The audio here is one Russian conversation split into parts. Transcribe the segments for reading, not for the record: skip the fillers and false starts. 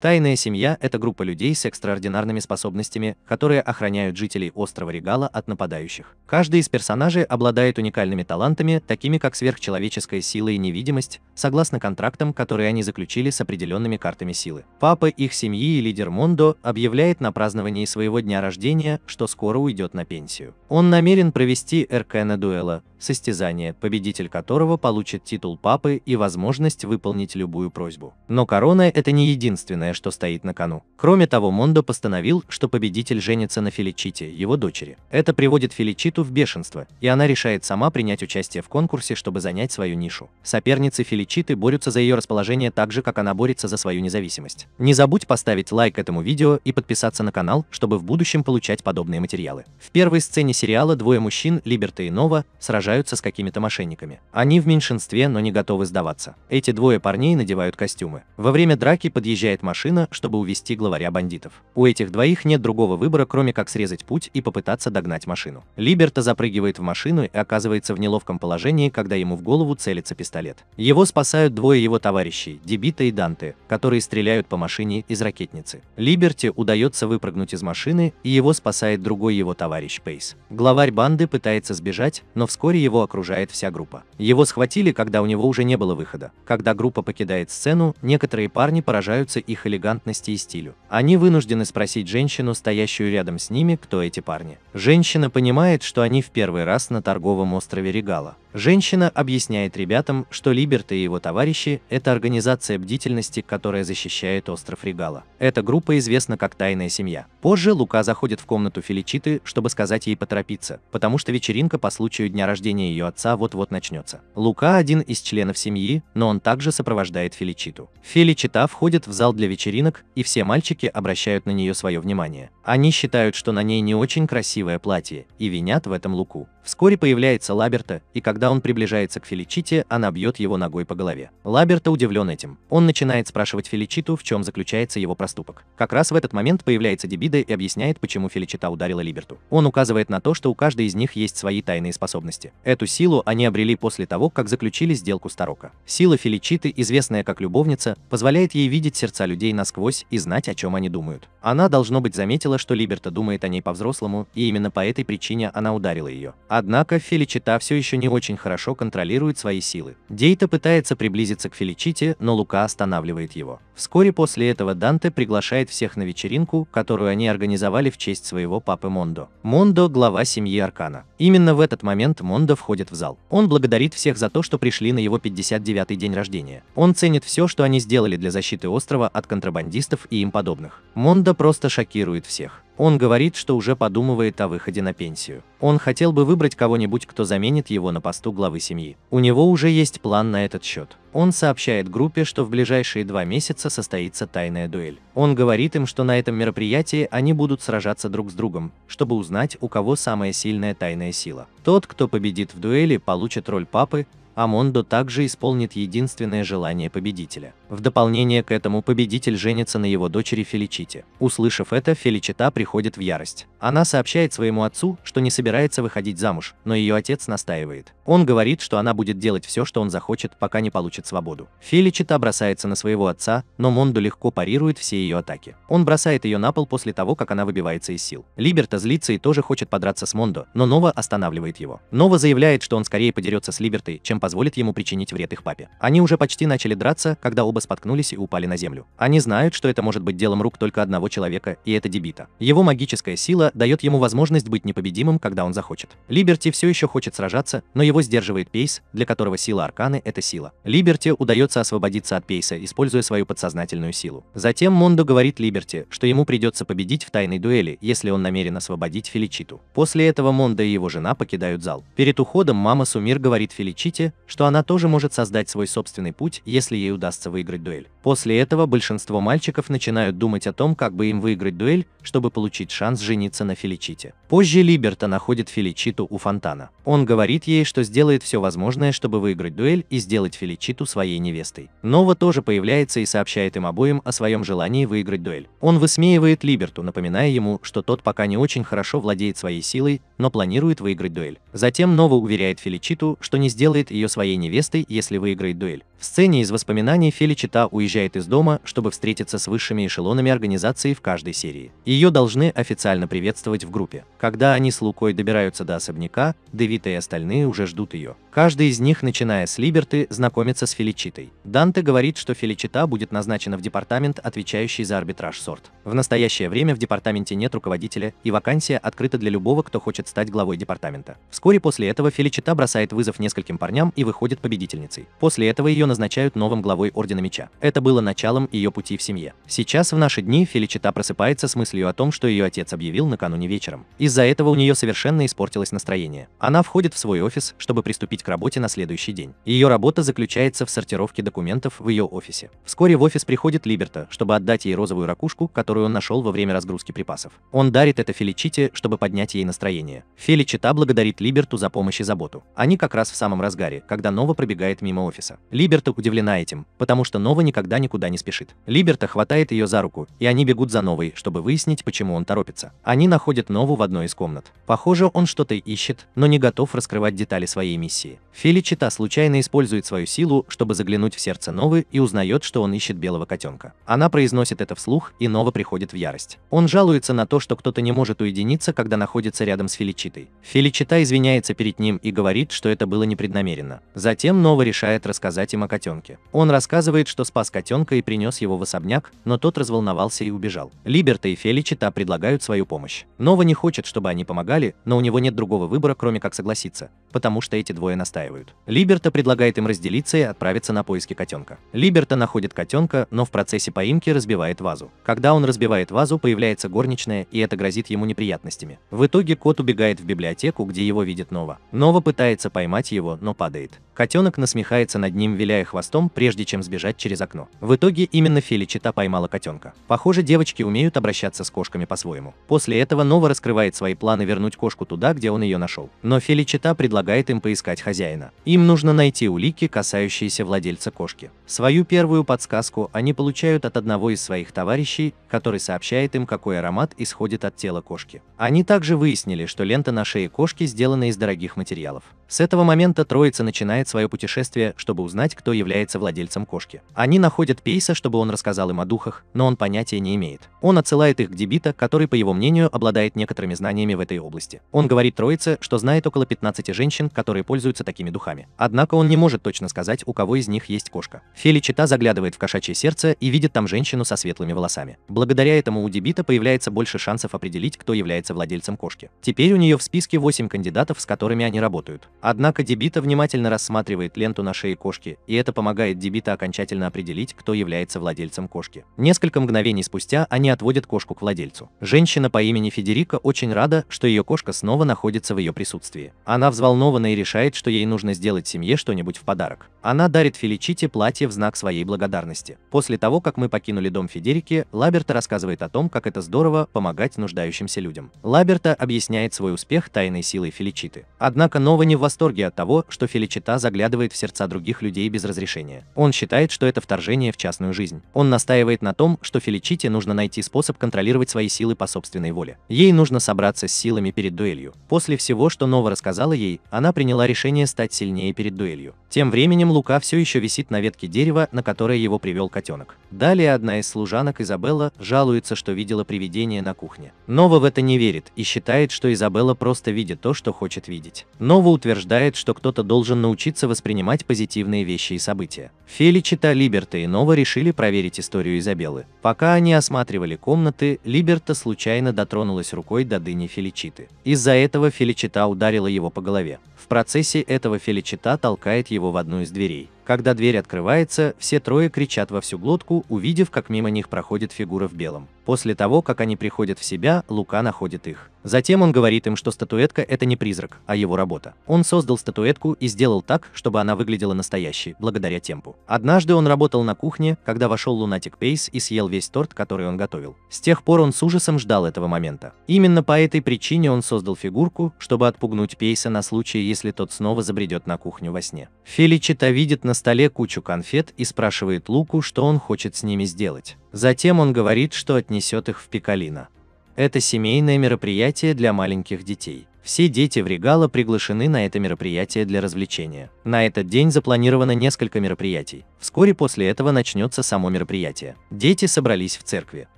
Тайная семья – это группа людей с экстраординарными способностями, которые охраняют жителей острова Регала от нападающих. Каждый из персонажей обладает уникальными талантами, такими как сверхчеловеческая сила и невидимость, согласно контрактам, которые они заключили с определенными картами силы. Папа их семьи и лидер Мондо объявляет на праздновании своего дня рождения, что скоро уйдет на пенсию. Он намерен провести Эркена дуэла, состязание, победитель которого получит титул папы и возможность выполнить любую просьбу. Но корона – это не единственное, что стоит на кону. Кроме того, Мондо постановил, что победитель женится на Феличите, его дочери. Это приводит Феличиту в бешенство, и она решает сама принять участие в конкурсе, чтобы занять свою нишу. Соперницы Феличиты борются за ее расположение так же, как она борется за свою независимость. Не забудь поставить лайк этому видео и подписаться на канал, чтобы в будущем получать подобные материалы. В первой сцене сериала двое мужчин, Либерто и Нова, сражаются с какими-то мошенниками. Они в меньшинстве, но не готовы сдаваться. Эти двое парней надевают костюмы. Во время драки подъезжает машина, чтобы увести главаря бандитов. У этих двоих нет другого выбора, кроме как срезать путь и попытаться догнать машину. Либерто запрыгивает в машину и оказывается в неловком положении, когда ему в голову целится пистолет. Его спасают двое его товарищей, Дебито и Данте, которые стреляют по машине из ракетницы. Либерти удается выпрыгнуть из машины, и его спасает другой его товарищ Пейс. Главарь банды пытается сбежать, но вскоре его окружает вся группа. Его схватили, когда у него уже не было выхода. Когда группа покидает сцену, некоторые парни поражаются их элегантности и стилю. Они вынуждены спросить женщину, стоящую рядом с ними, кто эти парни. Женщина понимает, что они в первый раз на торговом острове Регала. Женщина объясняет ребятам, что Либерто и его товарищи – это организация бдительности, которая защищает остров Регала. Эта группа известна как Тайная семья. Позже Лука заходит в комнату Феличиты, чтобы сказать ей поторопиться, потому что вечеринка по случаю дня рождения ее отца вот-вот начнется. Лука один из членов семьи, но он также сопровождает Феличиту. Феличита входит в зал для вечеринок, и все мальчики обращают на нее свое внимание. Они считают, что на ней не очень красивое платье, и винят в этом Луку. Вскоре появляется Лаберто, и когда он приближается к Феличите, она бьет его ногой по голове. Лаберто удивлен этим. Он начинает спрашивать Феличиту, в чем заключается его проступок. Как раз в этот момент появляется Дебито и объясняет, почему Феличита ударила Либерту. Он указывает на то, что у каждой из них есть свои тайные способности. Эту силу они обрели после того, как заключили сделку с Тарока. Сила Феличиты, известная как любовница, позволяет ей видеть сердца людей насквозь и знать, о чем они думают. Она, должно быть, заметила, что Либерто думает о ней по-взрослому, и именно по этой причине она ударила ее. Однако Феличита все еще не очень хорошо контролирует свои силы. Дейто пытается приблизиться к Феличите, но Лука останавливает его. Вскоре после этого Данте приглашает всех на вечеринку, которую они организовали в честь своего папы Мондо. Мондо – глава семьи Аркана. Именно в этот момент Мондо входит в зал. Он благодарит всех за то, что пришли на его 59-й день рождения. Он ценит все, что они сделали для защиты острова от контрабандистов и им подобных. Мондо просто шокирует всех. Он говорит, что уже подумывает о выходе на пенсию. Он хотел бы выбрать кого-нибудь, кто заменит его на посту главы семьи. У него уже есть план на этот счет. Он сообщает группе, что в ближайшие 2 месяца состоится тайная дуэль. Он говорит им, что на этом мероприятии они будут сражаться друг с другом, чтобы узнать, у кого самая сильная тайная сила. Тот, кто победит в дуэли, получит роль папы, а Мондо также исполнит единственное желание победителя. В дополнение к этому победитель женится на его дочери Феличите. Услышав это, Феличита приходит в ярость. Она сообщает своему отцу, что не собирается выходить замуж, но ее отец настаивает. Он говорит, что она будет делать все, что он захочет, пока не получит свободу. Феличита бросается на своего отца, но Мондо легко парирует все ее атаки. Он бросает ее на пол после того, как она выбивается из сил. Либерто злится и тоже хочет подраться с Мондо, но Нова останавливает его. Нова заявляет, что он скорее подерется с Либертой, чем позволит ему причинить вред их папе. Они уже почти начали драться, когда оба споткнулись и упали на землю. Они знают, что это может быть делом рук только одного человека, и это Дебито. Его магическая сила дает ему возможность быть непобедимым, когда он захочет. Либерти все еще хочет сражаться, но его сдерживает Пейс, для которого сила Арканы – это сила. Либерти удается освободиться от Пейса, используя свою подсознательную силу. Затем Мондо говорит Либерти, что ему придется победить в тайной дуэли, если он намерен освободить Феличиту. После этого Мондо и его жена покидают зал. Перед уходом мама Сумир говорит Феличите, что она тоже может создать свой собственный путь, если ей удастся выиграть дуэль. После этого большинство мальчиков начинают думать о том, как бы им выиграть дуэль, чтобы получить шанс жениться на Феличите. Позже Либерто находит Феличиту у фонтана. Он говорит ей, что сделает все возможное, чтобы выиграть дуэль и сделать Феличиту своей невестой. Нова тоже появляется и сообщает им обоим о своем желании выиграть дуэль. Он высмеивает Либерту, напоминая ему, что тот пока не очень хорошо владеет своей силой, но планирует выиграть дуэль. Затем Нова уверяет Феличиту, что не сделает ее своей невестой, если выиграет дуэль. В сцене из воспоминаний Феличита Феличита уезжает из дома, чтобы встретиться с высшими эшелонами организации в каждой серии. Ее должны официально приветствовать в группе. Когда они с Лукой добираются до особняка, Девита и остальные уже ждут ее. Каждый из них, начиная с Либерты, знакомится с Феличитой. Данте говорит, что Феличита будет назначена в департамент, отвечающий за арбитраж сорт. В настоящее время в департаменте нет руководителя, и вакансия открыта для любого, кто хочет стать главой департамента. Вскоре после этого Феличита бросает вызов нескольким парням и выходит победительницей. После этого ее назначают новым главой Ордена Меча. Это было началом ее пути в семье. Сейчас, в наши дни, Феличита просыпается с мыслью о том, что ее отец объявил накануне вечером. Из-за этого у нее совершенно испортилось настроение. Она входит в свой офис, чтобы приступить к работе на следующий день. Ее работа заключается в сортировке документов в ее офисе. Вскоре в офис приходит Либерта, чтобы отдать ей розовую ракушку, которую он нашел во время разгрузки припасов. Он дарит это Феличите, чтобы поднять ей настроение. Феличита благодарит Либерту за помощь и заботу. Они как раз в самом разгаре, когда Нова пробегает мимо офиса. Либерта удивлена этим, потому что Нова никогда никуда не спешит. Либерта хватает ее за руку, и они бегут за Новой, чтобы выяснить, почему он торопится. Они находят Нову в одной из комнат. Похоже, он что-то ищет, но не готов раскрывать детали своей миссии. Феличита случайно использует свою силу, чтобы заглянуть в сердце Новы, и узнает, что он ищет белого котенка. Она произносит это вслух, и Нова приходит в ярость. Он жалуется на то, что кто-то не может уединиться, когда находится рядом с Феличитой. Феличита извиняется перед ним и говорит, что это было непреднамеренно. Затем Нова решает рассказать им о котенке. Он рассказывает, что спас котенка и принес его в особняк, но тот разволновался и убежал. Либерта и Феличита предлагают свою помощь. Нова не хочет, чтобы они помогали, но у него нет другого выбора, кроме как согласиться, потому что эти двое настаивают. Либерта предлагает им разделиться и отправиться на поиски котенка. Либерта находит котенка, но в процессе поимки разбивает вазу. Когда он разбивает вазу, появляется горничная, и это грозит ему неприятностями. В итоге кот убегает в библиотеку, где его видит Нова. Нова пытается поймать его, но падает. Котенок насмехается над ним, виляя хвостом, прежде чем сбежать через окно. В итоге именно Феличита поймала котенка. Похоже, девочки умеют обращаться с кошками по-своему. После этого Нова раскрывает свои планы вернуть кошку туда, где он ее нашел. Но Феличита предлагает им поискать хозяина. Им нужно найти улики, касающиеся владельца кошки. Свою первую подсказку они получают от одного из своих товарищей, который сообщает им, какой аромат исходит от тела кошки. Они также выяснили, что лента на шее кошки сделана из дорогих материалов. С этого момента троица начинает свое путешествие, чтобы узнать, кто является владельцем кошки. Они находят Пейса, чтобы он рассказал им о духах, но он понятия не имеет. Он отсылает их к Дебита, который, по его мнению, обладает некоторыми знаниями в этой области. Он говорит троице, что знает около 15 женщин, которые пользуются такими духами. Однако он не может точно сказать, у кого из них есть кошка. Феличита заглядывает в кошачье сердце и видит там женщину со светлыми волосами. Благодаря этому у Дебита появляется больше шансов определить, кто является владельцем кошки. Теперь у нее в списке 8 кандидатов, с которыми они работают. Однако Дебита внимательно рассматривает ленту на шее кошки, и это помогает Дебита окончательно определить, кто является владельцем кошки. Несколько мгновений спустя они отводят кошку к владельцу. Женщина по имени Федерика очень рада, что ее кошка снова находится в ее присутствии. Она взволнована и решает, что ей нужно сделать семье что-нибудь в подарок. Она дарит Феличите платье в знак своей благодарности. После того, как мы покинули дом Федерики, Лаберта рассказывает о том, как это здорово помогать нуждающимся людям. Лаберта объясняет свой успех тайной силой Феличиты. Однако Нова не в восторге от того, что Феличита заглядывает в сердца других людей без разрешения. Он считает, что это вторжение в частную жизнь. Он настаивает на том, что Феличите нужно найти способ контролировать свои силы по собственной воле. Ей нужно собраться с силами перед дуэлью. После всего, что Нова рассказала ей, она приняла решение стать сильнее перед дуэлью. Тем временем Лука все еще висит на ветке дерева, на которое его привел котенок. Далее одна из служанок, Изабелла, жалуется, что видела привидение на кухне. Нова в это не верит и считает, что Изабелла просто видит то, что хочет видеть. Нова утверждает, что кто-то должен научиться воспринимать позитивные вещи и события. Феличита, Либерта и Нова решили проверить историю Изабеллы. Пока они осматривали комнаты, Либерта случайно дотронулась рукой до дыни Феличиты. Из-за этого Феличита ударила его по голове. В процессе этого Феличита толкает его в одну из дверей. Когда дверь открывается, все трое кричат во всю глотку, увидев, как мимо них проходит фигура в белом. После того, как они приходят в себя, Лука находит их. Затем он говорит им, что статуэтка – это не призрак, а его работа. Он создал статуэтку и сделал так, чтобы она выглядела настоящей, благодаря темпу. Однажды он работал на кухне, когда вошел лунатик Пейс и съел весь торт, который он готовил. С тех пор он с ужасом ждал этого момента. Именно по этой причине он создал фигурку, чтобы отпугнуть Пейса на случай, если тот снова забредет на кухню во сне. Феличита видит на столе кучу конфет и спрашивает Луку, что он хочет с ними сделать. Затем он говорит, что отнесет их в Пикалино. Это семейное мероприятие для маленьких детей. Все дети в Регала приглашены на это мероприятие для развлечения. На этот день запланировано несколько мероприятий. Вскоре после этого начнется само мероприятие. Дети собрались в церкви.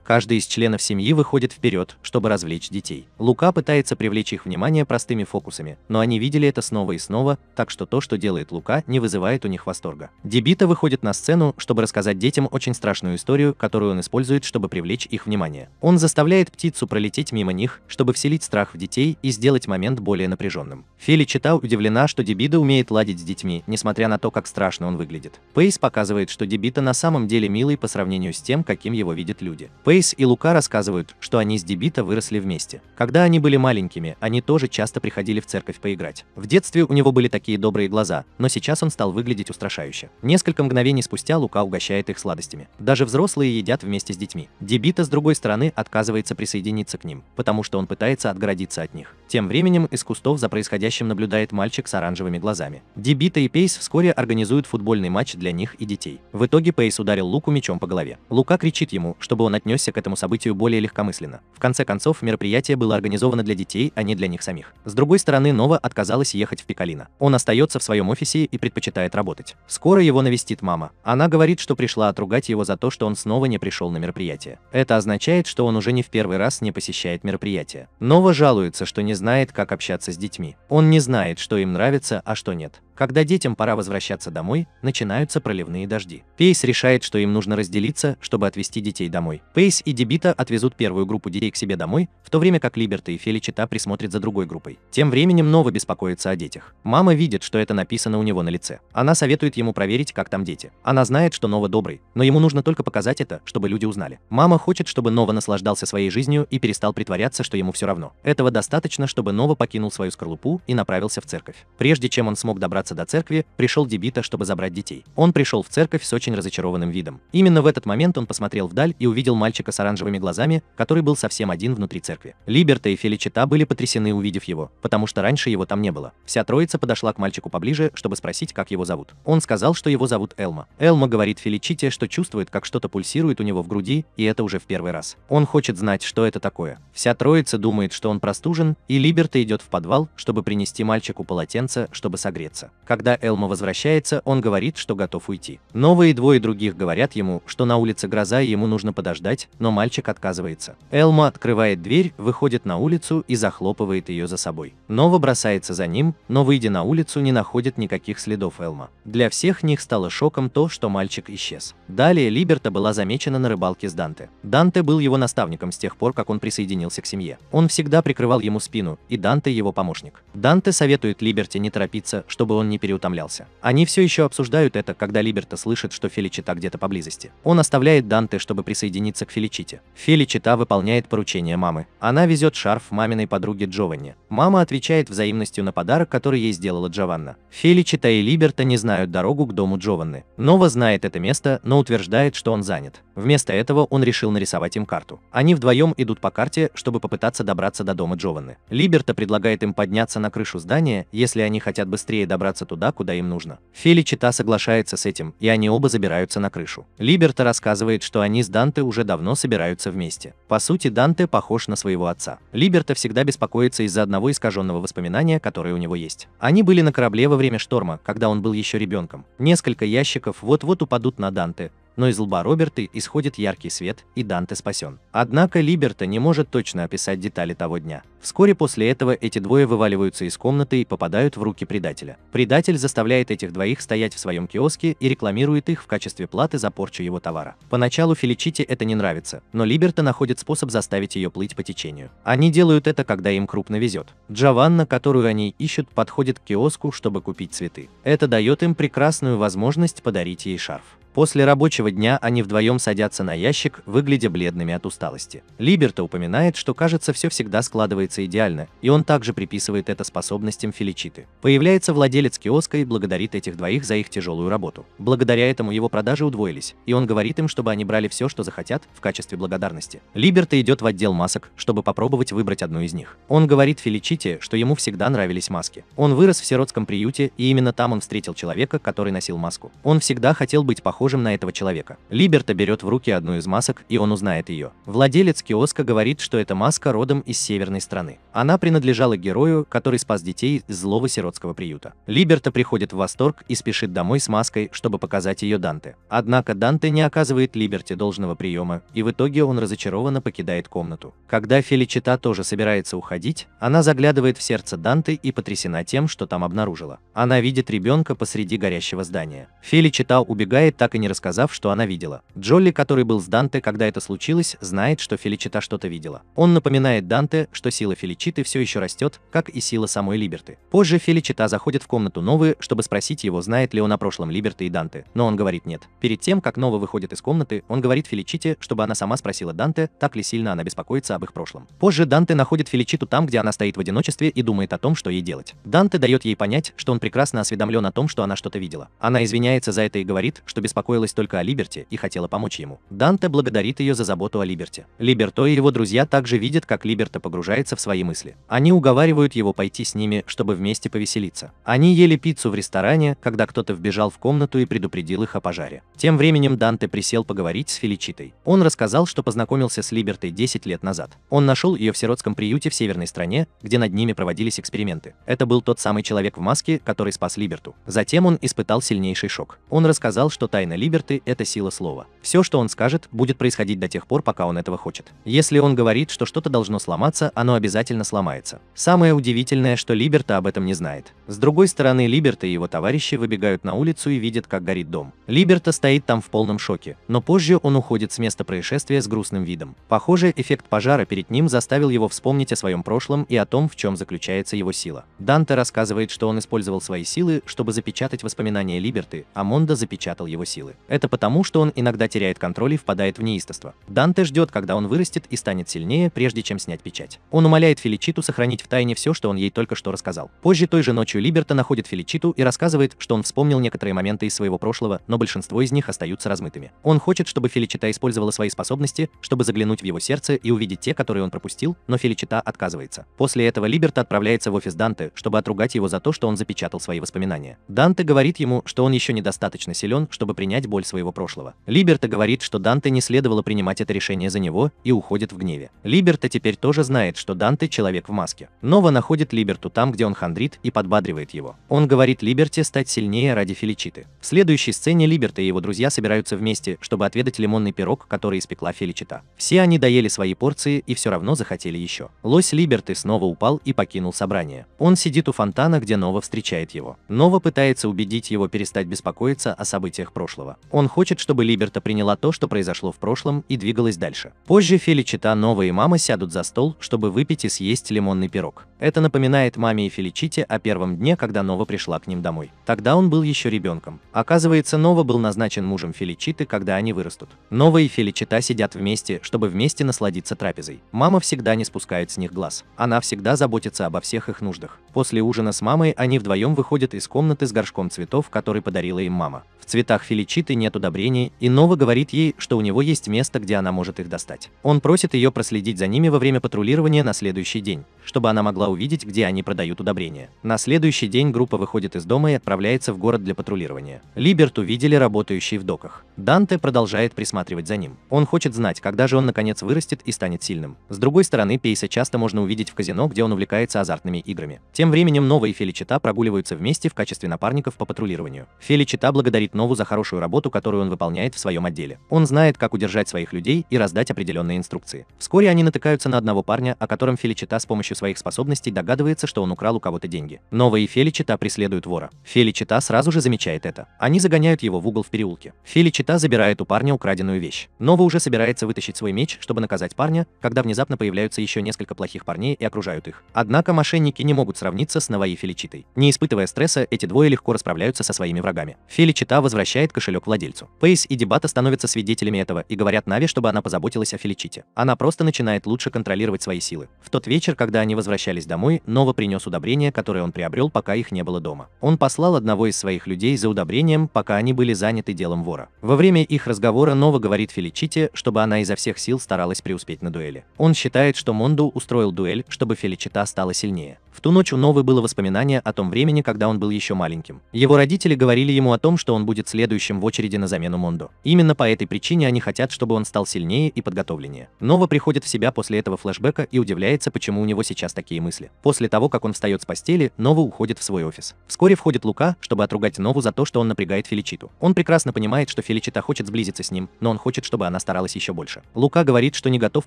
Каждый из членов семьи выходит вперед, чтобы развлечь детей. Лука пытается привлечь их внимание простыми фокусами, но они видели это снова и снова, так что то, что делает Лука, не вызывает у них восторга. Дебита выходит на сцену, чтобы рассказать детям очень страшную историю, которую он использует, чтобы привлечь их внимание. Он заставляет птицу пролететь мимо них, чтобы вселить страх в детей и сделать момент более напряженным. Феличита удивлена, что Дебита умеет ладить с детьми, несмотря на то, как страшно он выглядит. Пейс показывает, что Дебита на самом деле милый по сравнению с тем, каким его видят люди. Пейс и Лука рассказывают, что они с Дебита выросли вместе. Когда они были маленькими, они тоже часто приходили в церковь поиграть. В детстве у него были такие добрые глаза, но сейчас он стал выглядеть устрашающе. Несколько мгновений спустя Лука угощает их сладостями. Даже взрослые едят вместе с детьми. Дебита, с другой стороны, отказывается присоединиться к ним, потому что он пытается отгородиться от них. Тем временем из кустов за происходящим наблюдает мальчик с оранжевыми глазами. Дебита и Пейс вскоре организуют футбольный матч для них и детей. В итоге Пейс ударил Луку мечом по голове. Лука кричит ему, чтобы он отнесся к этому событию более легкомысленно. В конце концов, мероприятие было организовано для детей, а не для них самих. С другой стороны, Нова отказалась ехать в Пикалино. Он остается в своем офисе и предпочитает работать. Скоро его навестит мама. Она говорит, что пришла отругать его за то, что он снова не пришел на мероприятие. Это означает, что он уже не в первый раз не посещает мероприятие. Нова жалуется, что не знает, как общаться с детьми. Он не знает, что им нравится, а что нет. Когда детям пора возвращаться домой, начинаются проливные дожди. Пейс решает, что им нужно разделиться, чтобы отвезти детей домой. Пейс и Дебита отвезут первую группу детей к себе домой, в то время как Либерта и Феличита присмотрят за другой группой. Тем временем Нова беспокоится о детях. Мама видит, что это написано у него на лице. Она советует ему проверить, как там дети. Она знает, что Нова добрый, но ему нужно только показать это, чтобы люди узнали. Мама хочет, чтобы Нова наслаждался своей жизнью и перестал притворяться, что ему все равно. Этого достаточно, чтобы Нова покинул свою скорлупу и направился в церковь. Прежде чем он смог добраться до церкви, пришел Дебита, чтобы забрать детей. Он пришел в церковь с очень разочарованным видом. Именно в этот момент он посмотрел вдаль и увидел мальчика с оранжевыми глазами, который был совсем один внутри церкви. Либерта и Феличита были потрясены, увидев его, потому что раньше его там не было. Вся троица подошла к мальчику поближе, чтобы спросить, как его зовут. Он сказал, что его зовут Элма. Элма говорит Феличите, что чувствует, как что-то пульсирует у него в груди, и это уже в первый раз. Он хочет знать, что это такое. Вся троица думает, что он простужен, и Либерта идет в подвал, чтобы принести мальчику полотенце, чтобы согреться. Когда Элма возвращается, он говорит, что готов уйти. Нова и двое других говорят ему, что на улице гроза и ему нужно подождать, но мальчик отказывается. Элма открывает дверь, выходит на улицу и захлопывает ее за собой. Нова бросается за ним, но, выйдя на улицу, не находит никаких следов Элма. Для всех них стало шоком то, что мальчик исчез. Далее Либерта была замечена на рыбалке с Данте. Данте был его наставником с тех пор, как он присоединился к семье. Он всегда прикрывал ему спину, и Данте его помощник. Данте советует Либерте не торопиться, чтобы он не переутомлялся. Они все еще обсуждают это, когда Либерта слышит, что Феличита где-то поблизости. Он оставляет Данте, чтобы присоединиться к Феличите. Феличита выполняет поручение мамы. Она везет шарф маминой подруге Джованни. Мама отвечает взаимностью на подарок, который ей сделала Джованна. Феличита и Либерта не знают дорогу к дому Джованны. Нова знает это место, но утверждает, что он занят. Вместо этого он решил нарисовать им карту. Они вдвоем идут по карте, чтобы попытаться добраться до дома Джованны. Либерта предлагает им подняться на крышу здания, если они хотят быстрее добраться туда, куда им нужно. Феличита соглашается с этим, и они оба забираются на крышу. Либерта рассказывает, что они с Данте уже давно собираются вместе. По сути, Данте похож на своего отца. Либерта всегда беспокоится из-за одного искаженного воспоминания, которое у него есть. Они были на корабле во время шторма, когда он был еще ребенком. Несколько ящиков вот-вот упадут на Данте, но из лба Роберта исходит яркий свет, и Данте спасен. Однако Либерта не может точно описать детали того дня. Вскоре после этого эти двое вываливаются из комнаты и попадают в руки предателя. Предатель заставляет этих двоих стоять в своем киоске и рекламирует их в качестве платы за порчу его товара. Поначалу Феличите это не нравится, но Либерта находит способ заставить ее плыть по течению. Они делают это, когда им крупно везет. Джованна, которую они ищут, подходит к киоску, чтобы купить цветы. Это дает им прекрасную возможность подарить ей шарф. После рабочего дня они вдвоем садятся на ящик, выглядя бледными от усталости. Либерта упоминает, что, кажется, все всегда складывается идеально, и он также приписывает это способностям Феличиты. Появляется владелец киоска и благодарит этих двоих за их тяжелую работу. Благодаря этому его продажи удвоились, и он говорит им, чтобы они брали все, что захотят, в качестве благодарности. Либерта идет в отдел масок, чтобы попробовать выбрать одну из них. Он говорит Феличите, что ему всегда нравились маски. Он вырос в сиротском приюте, и именно там он встретил человека, который носил маску. Он всегда хотел быть похожим похожим на этого человека. Либерто берет в руки одну из масок, и он узнает ее. Владелец киоска говорит, что эта маска родом из северной страны. Она принадлежала герою, который спас детей из злого сиротского приюта. Либерто приходит в восторг и спешит домой с маской, чтобы показать ее Данте. Однако Данте не оказывает Либерте должного приема, и в итоге он разочарованно покидает комнату. Когда Феличита тоже собирается уходить, она заглядывает в сердце Данте и потрясена тем, что там обнаружила. Она видит ребенка посреди горящего здания. Феличита убегает, так и не рассказав, что она видела. Джолли, который был с Данте, когда это случилось, знает, что Феличита что-то видела. Он напоминает Данте, что сила Феличиты все еще растет, как и сила самой Либерты. Позже Феличита заходит в комнату Новы, чтобы спросить его, знает ли он о прошлом Либерты и Данте, но он говорит нет. Перед тем, как Нова выходит из комнаты, он говорит Феличите, чтобы она сама спросила Данте, так ли сильно она беспокоится об их прошлом. Позже Данте находит Феличиту там, где она стоит в одиночестве и думает о том, что ей делать. Данте дает ей понять, что он прекрасно осведомлен о том, что она что-то видела. Она извиняется за это и говорит, что беспокоилась только о Либерте и хотела помочь ему. Данте благодарит ее за заботу о Либерте. Либерто и его друзья также видят, как Либерто погружается в свои мысли. Они уговаривают его пойти с ними, чтобы вместе повеселиться. Они ели пиццу в ресторане, когда кто-то вбежал в комнату и предупредил их о пожаре. Тем временем Данте присел поговорить с Феличитой. Он рассказал, что познакомился с Либертой 10 лет назад. Он нашел ее в сиротском приюте в северной стране, где над ними проводились эксперименты. Это был тот самый человек в маске, который спас Либерту. Затем он испытал сильнейший шок. Он рассказал, что тайна Либерты – это сила слова. Все, что он скажет, будет происходить до тех пор, пока он этого хочет. Если он говорит, что что-то должно сломаться, оно обязательно сломается. Самое удивительное, что Либерта об этом не знает. С другой стороны, Либерта и его товарищи выбегают на улицу и видят, как горит дом. Либерта стоит там в полном шоке, но позже он уходит с места происшествия с грустным видом. Похоже, эффект пожара перед ним заставил его вспомнить о своем прошлом и о том, в чем заключается его сила. Данте рассказывает, что он использовал свои силы, чтобы запечатать воспоминания Либерты, а Мондо запечатал его силы. Это потому, что он иногда теряет контроль и впадает в неистовство. Данте ждет, когда он вырастет и станет сильнее, прежде чем снять печать. Он умоляет Феличиту сохранить в тайне все, что он ей только что рассказал. Позже той же ночью Либерто находит Феличиту и рассказывает, что он вспомнил некоторые моменты из своего прошлого, но большинство из них остаются размытыми. Он хочет, чтобы Феличита использовала свои способности, чтобы заглянуть в его сердце и увидеть те, которые он пропустил, но Феличита отказывается. После этого Либерто отправляется в офис Данте, чтобы отругать его за то, что он запечатал свои воспоминания. Данте говорит ему, что он еще недостаточно силен, чтобы принять боль своего прошлого. Либерто говорит, что Данте не следовало принимать это решение за него, и уходит в гневе. Либерто теперь тоже знает, что Данте человек в маске. Нова находит Либерту там, где он хандрит, и подбадривает его. Он говорит Либерте стать сильнее ради Феличиты. В следующей сцене Либерто и его друзья собираются вместе, чтобы отведать лимонный пирог, который испекла Феличита. Все они доели свои порции и все равно захотели еще. Лось Либерты снова упал и покинул собрание. Он сидит у фонтана, где Нова встречает его. Нова пытается убедить его перестать беспокоиться о событиях прошлого. Он хочет, чтобы Либерта приняла то, что произошло в прошлом, и двигалась дальше. Позже Феличита, Нова и мама сядут за стол, чтобы выпить и съесть лимонный пирог. Это напоминает маме и Феличите о первом дне, когда Нова пришла к ним домой. Тогда он был еще ребенком. Оказывается, Нова был назначен мужем Феличиты, когда они вырастут. Нова и Феличита сидят вместе, чтобы вместе насладиться трапезой. Мама всегда не спускает с них глаз. Она всегда заботится обо всех их нуждах. После ужина с мамой они вдвоем выходят из комнаты с горшком цветов, который подарила им мама. В цветах Феличиты нет удобрений, и Нова говорит ей, что у него есть место, где она может их достать. Он просит ее проследить за ними во время патрулирования на следующий день, чтобы она могла увидеть, где они продают удобрения. На следующий день группа выходит из дома и отправляется в город для патрулирования. Либерту видели работающий в доках. Данте продолжает присматривать за ним. Он хочет знать, когда же он наконец вырастет и станет сильным. С другой стороны, Пейса часто можно увидеть в казино, где он увлекается азартными играми. Тем временем Нова и Феличита прогуливаются вместе в качестве напарников по патрулированию. Феличита благодарит Нову за хорошую работу, которую он выполняет в своем отделе. Он знает, как удержать своих людей и раздать определенные инструкции. Вскоре они натыкаются на одного парня, о котором Феличита с помощью своих способностей догадывается, что он украл у кого-то деньги. Нова и Феличита преследуют вора. Феличита сразу же замечает это. Они загоняют его в угол в переулке. Феличита забирает у парня украденную вещь. Нова уже собирается вытащить свой меч, чтобы наказать парня, когда внезапно появляются еще несколько плохих парней и окружают их. Однако мошенники не могут сравниться с Нова и Феличитой. Не испытывая стресса, эти двое легко расправляются со своими врагами. Феличита возвращает кошелек владельцу. Пейс и Дебата становятся свидетелями этого и говорят Наве, чтобы она позаботилась о Феличите. Она просто начинает лучше контролировать свои силы. В тот вечер, когда они возвращались домой, Нова принес удобрения, которые он приобрел, пока их не было дома. Он послал одного из своих людей за удобрением, пока они были заняты делом вора. Во время их разговора Нова говорит Феличите, чтобы она изо всех сил старалась преуспеть на дуэли. Он считает, что Мондо устроил дуэль, чтобы Феличита стала сильнее. В ту ночь у Новы было воспоминание о том времени, когда он был еще маленьким. Его родители говорили ему о том, что он будет следующим в очереди на замену Мондо. Именно по этой причине они хотят, чтобы он стал сильнее и подготовленнее. Нова приходит в себя после этого флешбека и удивляется, почему у него сейчас такие мысли. После того, как он встает с постели, Нова уходит в свой офис. Вскоре входит Лука, чтобы отругать Нову за то, что он напрягает Феличиту. Он прекрасно понимает, что Феличита хочет сблизиться с ним, но он хочет, чтобы она старалась еще больше. Лука говорит, что не готов